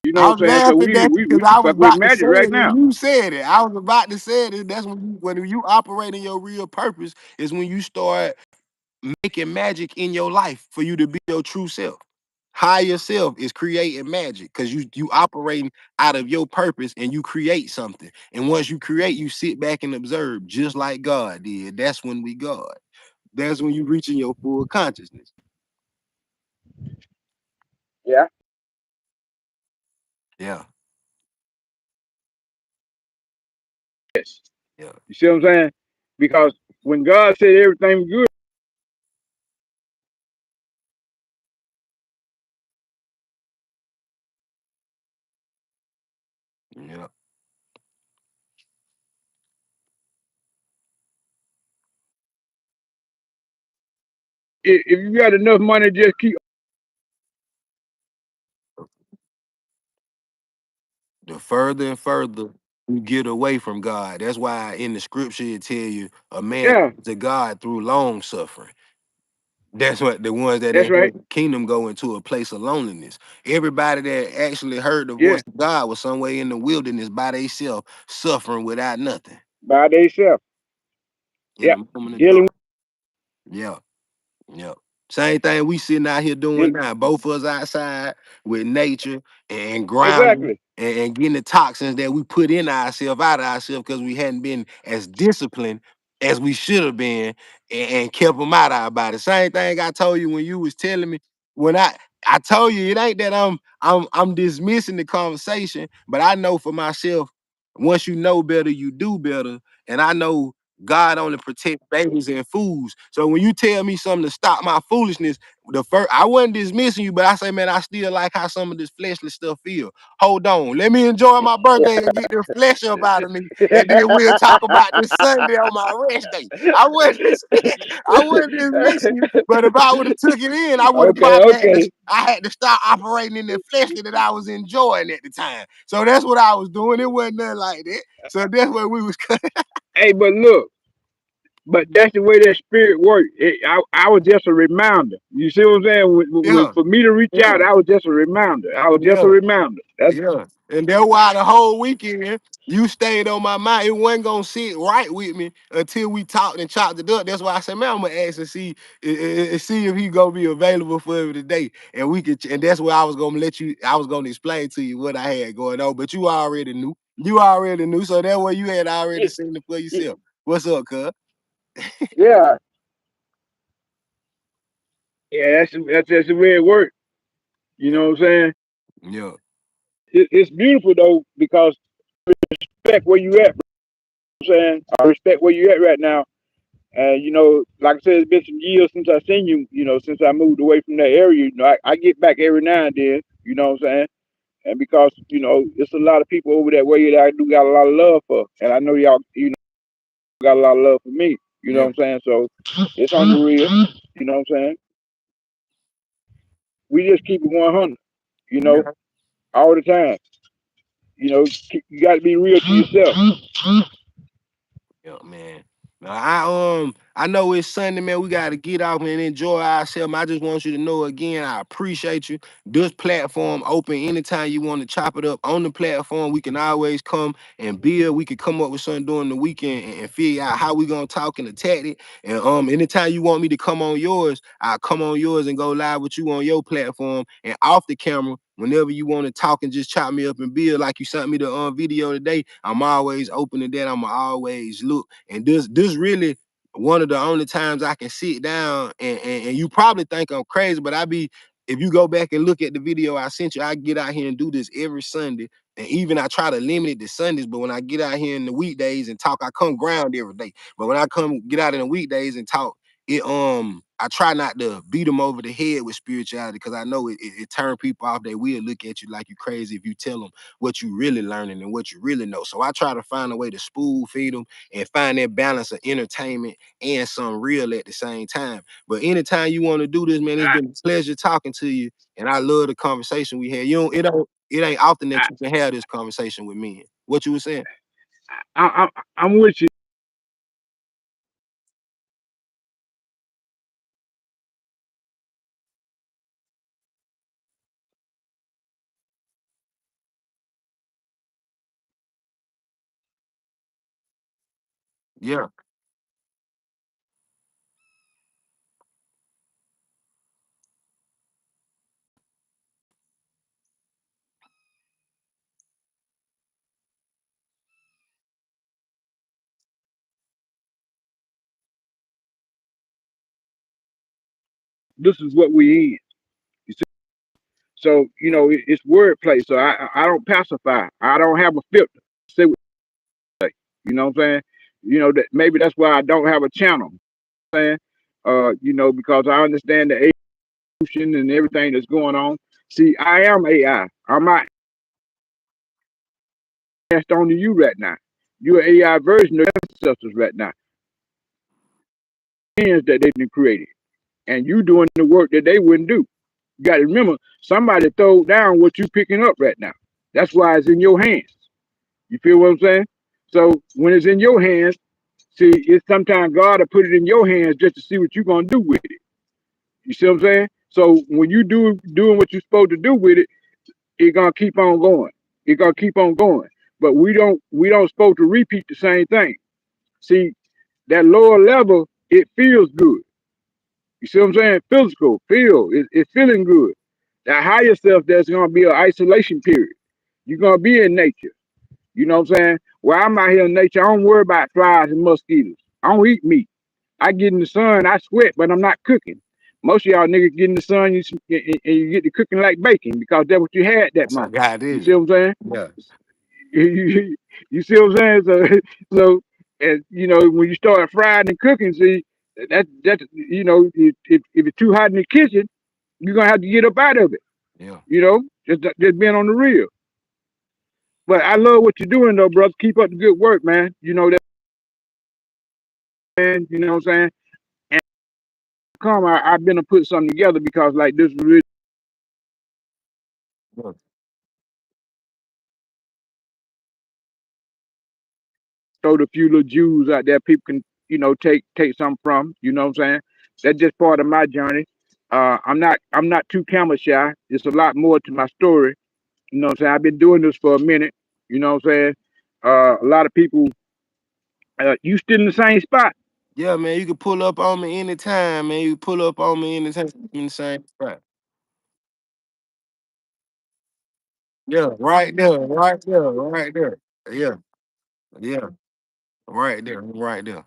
You know I what I'm was saying? So laughing at you we because can I was fuck with about to magic say right it when now. you said it. I was about to say it. That's when you operate in your real purpose is when you start making magic in your life for you to be your true self. Higher self is creating magic because you operating out of your purpose and you create something. And once you create, you sit back and observe, just like God did. That's when we God. That's when you reaching your full consciousness. Yeah. Yeah, Yes. yeah, You see what I'm saying? yeah, Because when God said everything was good, yeah. if you got enough money, just keep. The further and further you get away from God, that's why in the scripture it tell you a man Yeah, comes to God through long suffering. That's what the ones that that's inherit right. the kingdom go into a place of loneliness. Everybody that actually heard the Yeah, voice of God was somewhere in the wilderness by themselves, suffering without nothing by themselves. in Yeah, the moment of dealing God. Yeah. Yep. Same thing we sitting out here doing with now. Both of us outside with nature and grounding exactly. and getting the toxins that we put in ourselves out of ourselves because we hadn't been as disciplined as we should have been and kept them out of our body. Same thing I told you when you was telling me when I told you it ain't that I'm dismissing the conversation, but I know for myself, once you know better, you do better. And I know God only protect babies and fools. So when you tell me something to stop my foolishness, the first I wasn't dismissing you, but I say, man, I still like how some of this fleshly stuff feel. Hold on, let me enjoy my birthday and get the flesh up out of me, and then we'll talk about this Sunday on my rest day. I wasn't, I wasn't dismissing you, but if I would have took it in, I would have Okay, probably okay. I had to start operating in the fleshly that I was enjoying at the time. So that's what I was doing. It wasn't nothing like that. So that's what we was. Hey, but look, but that's the way that spirit worked. I was just a reminder. You see what I'm saying? Yeah, For me to reach out, I was just a reminder. I was just a yeah. reminder. That's Yeah, and that's why the whole weekend you stayed on my mind. It wasn't gonna sit right with me until we talked and chopped it up. That's why I said, man, I'm gonna ask and see, see if he gonna be available for me today, and we could. And that's where I was gonna let you. I was gonna explain to you what I had going on, but you already knew. You already knew, so that way you had already yeah, seen it for yourself. What's up, cuz? yeah, yeah. That's just the way it worked. You know what I'm saying? Yeah, It's beautiful though because respect where you at. Bro. You know what I'm saying I respect where you at right now. And like I said, it's been some years since I seen you. Since I moved away from that area. I get back every now and then. You know what I'm saying? And because it's a lot of people over that way that I do got a lot of love for, and I know y'all got a lot of love for me. You know yeah, what I'm saying? So it's on the real. You know what I'm saying? We just keep it 100. You know, yeah. all the time. You got to be real to yourself. Yeah, man. Now, I know it's Sunday, man. We gotta get out and enjoy ourselves. I just want you to know again, I appreciate you. This platform open anytime you want to chop it up on the platform. We can always come and build. We can come up with something during the weekend and figure out how we gonna talk and attack it. And anytime you want me to come on yours, I'll come on yours and go live with you on your platform and off the camera. Whenever you want to talk and just chop me up and build, like you sent me the video today, I'm always open to that. I'm always look. And this really one of the only times I can sit down and you probably think I'm crazy, but if you go back and look at the video I sent you, I get out here and do this every Sunday. And even I try to limit it to Sundays, but when I get out here in the weekdays and talk, I come ground every day. But when I come get out in the weekdays and talk, I try not to beat them over the head with spirituality because I know it turn people off. They will look at you like you crazy if you tell them what you really learning and what you really know. So I try to find a way to spoon feed them and find that balance of entertainment and some real at the same time. But anytime you want to do this, man, it's I, been a pleasure talking to you, and I love the conversation we had. It ain't often that I, you can have this conversation with me. What you were saying? I'm with you. Yeah, This is what we in. You see? So yeah, it's wordplay. So I don't pacify. I don't have a filter. Say what you say. You know what I'm saying? That maybe that's why I don't have a channel. Saying, because I understand the evolution and everything that's going on. See, I am AI. I'm not passed on to you right now. You're an AI version of ancestors right now. Hands that they've been created, and you doing the work that they wouldn't do. You got to remember, somebody throw down what you picking up right now. That's why it's in your hands. You feel what I'm saying? So when it's in your hands, see, it's sometimes God will put it in your hands just to see what you're gonna do with it. You see what I'm saying? So when you doing what you're supposed to do with it, it's gonna keep on going. It's gonna keep on going. But we don't supposed to repeat the same thing. See, that lower level, it feels good. You see what I'm saying? Physical, it's feeling good. That higher self, there's gonna be an isolation period. You're gonna be in nature. You know what I'm saying? Well, I'm out here in nature. I don't worry about flies and mosquitoes. I don't eat meat. I get in the sun, I sweat, but I'm not cooking. Most of y'all niggas get in the sun and you get to cooking like bacon because that's what you had that that's how month. God You is see it. what I'm saying? Yeah, You see what I'm saying? So and when you start frying and cooking, see that if it's too hot in the kitchen, you're gonna have to get up out of it. yeah. Just being on the real. But I love what you're doing though, brother. Keep up the good work, man. Man. You know what I'm saying? And I've been to put something together because like this is really Yeah. throw the few little Jews out there people can, take something from. You know what I'm saying? That's just part of my journey. I'm not too camera shy. There's a lot more to my story. You know what I'm saying? I've been doing this for a minute. You know what I'm saying? A lot of people, you still in the same spot. Yeah, man, you can pull up on me anytime, man. You can pull up on me anytime in the same spot. Yeah, right there, right there, right there. Yeah, yeah, right there, right there.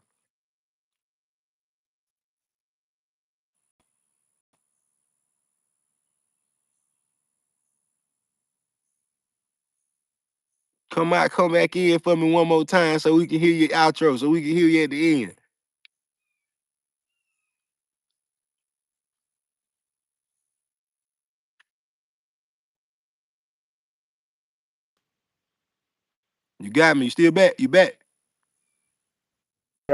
Come back in for me one more time so we can hear your outro, so we can hear you at the end. You got me. You still back? You back?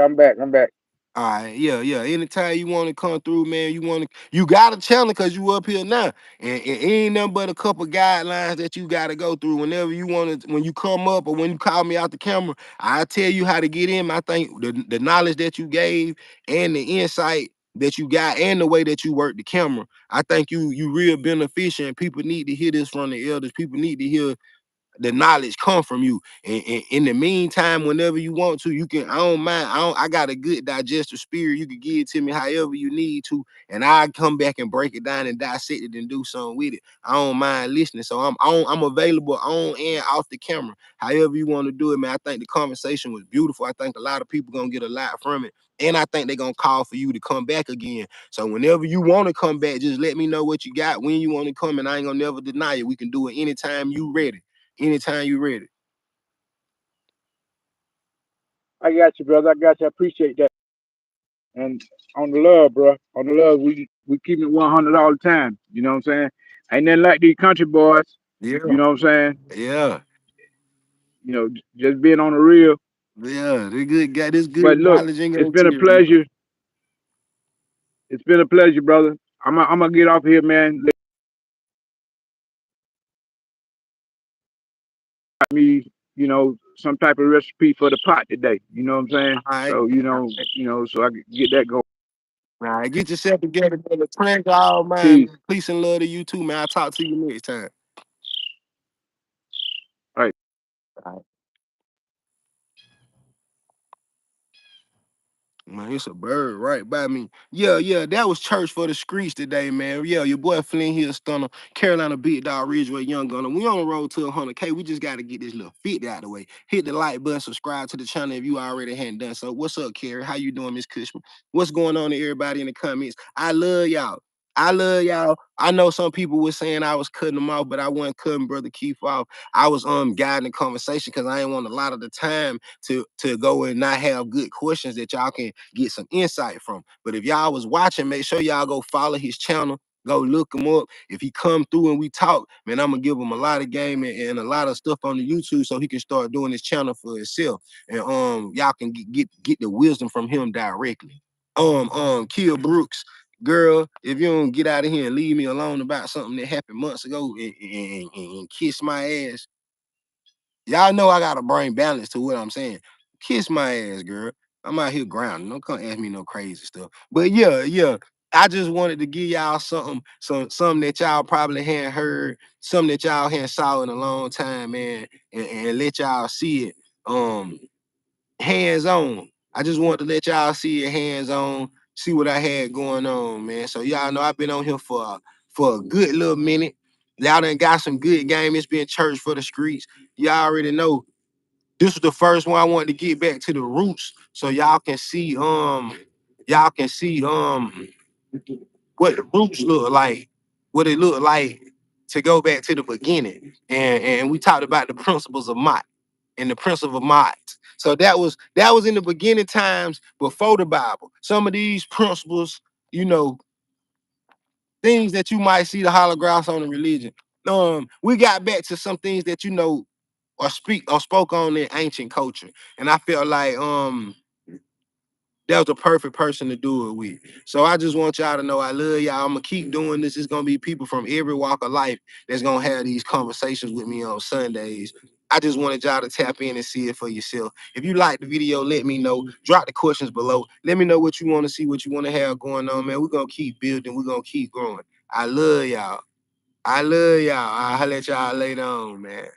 I'm back. I'm back. All right, yeah, yeah. Anytime you want to come through, man, you got a channel because you up here now, and it ain't nothing but a couple guidelines that you got to go through. Whenever you want to, when you come up or when you call me out the camera, I tell you how to get in. I think the knowledge that you gave and the insight that you got and the way that you work the camera, I think you real beneficial. And people need to hear this from the elders. People need to hear the knowledge come from you. And in the meantime, whenever you want to, you can. I don't mind. I got a good digestive spirit. You can give it to me however you need to, and I come back and break it down and dissect it and do something with it. I don't mind listening. So I'm available on and off the camera. However you want to do it, man. I think the conversation was beautiful. I think a lot of people gonna get a lot from it. And I think they're gonna call for you to come back again. So whenever you want to come back, just let me know what you got, when you want to come, and I ain't gonna never deny it. We can do it anytime you ready. Anytime you ready. I got you, brother. I got you. I appreciate that. And on the love, bro. On the love, we keep it 100 all the time. You know what I'm saying? Ain't nothing like these country boys. Yeah, You know what I'm saying? yeah, Just being on the real. yeah. This good guy, this But good look, knowledge ain't it's gonna been a tell you. pleasure. It's been a pleasure, brother. I'm gonna get off here, man. Let me, some type of recipe for the pot today. You know what I'm saying? All right. So All so I can get that going. right. Get yourself together, brother. Prank all Peace. mine. Peace and love to you too, man. I'll talk to you next time. All right. All right. Man, it's a bird right by me. Yeah, yeah, that was church for the streets today, man. Yeah, your boy Flynn here, Stunner, Carolina Big Dog Ridgeway Young Gunner. We on the road to 100K. We just got to get this little 50 out of the way. Hit the like button, subscribe to the channel if you already hadn't done so. What's up, Carrie? How you doing, Miss Cushman? What's going on to everybody in the comments? I love y'all. I love y'all. I know some people were saying I was cutting them off, but I wasn't cutting Brother Keith off. I was guiding the conversation because I didn't want a lot of the time to go and not have good questions that y'all can get some insight from. But if y'all was watching, make sure y'all go follow his channel. Go look him up. If he come through and we talk, man, I'm gonna give him a lot of game and a lot of stuff on the YouTube so he can start doing his channel for himself. And y'all can get the wisdom from him directly. Kill Brooks, girl, if you don't get out of here and leave me alone about something that happened months ago and kiss my ass, y'all know I gotta bring balance to what I'm saying. Kiss my ass, girl. I'm out here grounding. Don't come ask me no crazy stuff. But yeah, yeah. I just wanted to give y'all something that y'all probably hadn't heard, something that y'all hadn't saw in a long time, man, and let y'all see it. Hands on. I just want to let y'all see it hands on, see what I had going on, man. So y'all know I've been on here for a good little minute. Y'all done got some good game. It's been church for the streets. Y'all already know this was the first one I wanted to get back to the roots so y'all can see what the roots look like, what it looked like to go back to the beginning. And we talked about the principles of Mott and the principle of Mott. So that was in the beginning times before the Bible. Some of these principles, you know, things that you might see the holographs on in religion. We got back to some things that or spoke on in ancient culture. And I felt like that was the perfect person to do it with. So I just want y'all to know I love y'all. I'm gonna keep doing this. It's gonna be people from every walk of life that's gonna have these conversations with me on Sundays. I just wanted y'all to tap in and see it for yourself. If you like the video, let me know. Drop the questions below. Let me know what you want to see, what you want to have going on, man. We're going to keep building. We're going to keep growing. I love y'all. I love y'all. I'll holler at y'all later on, man.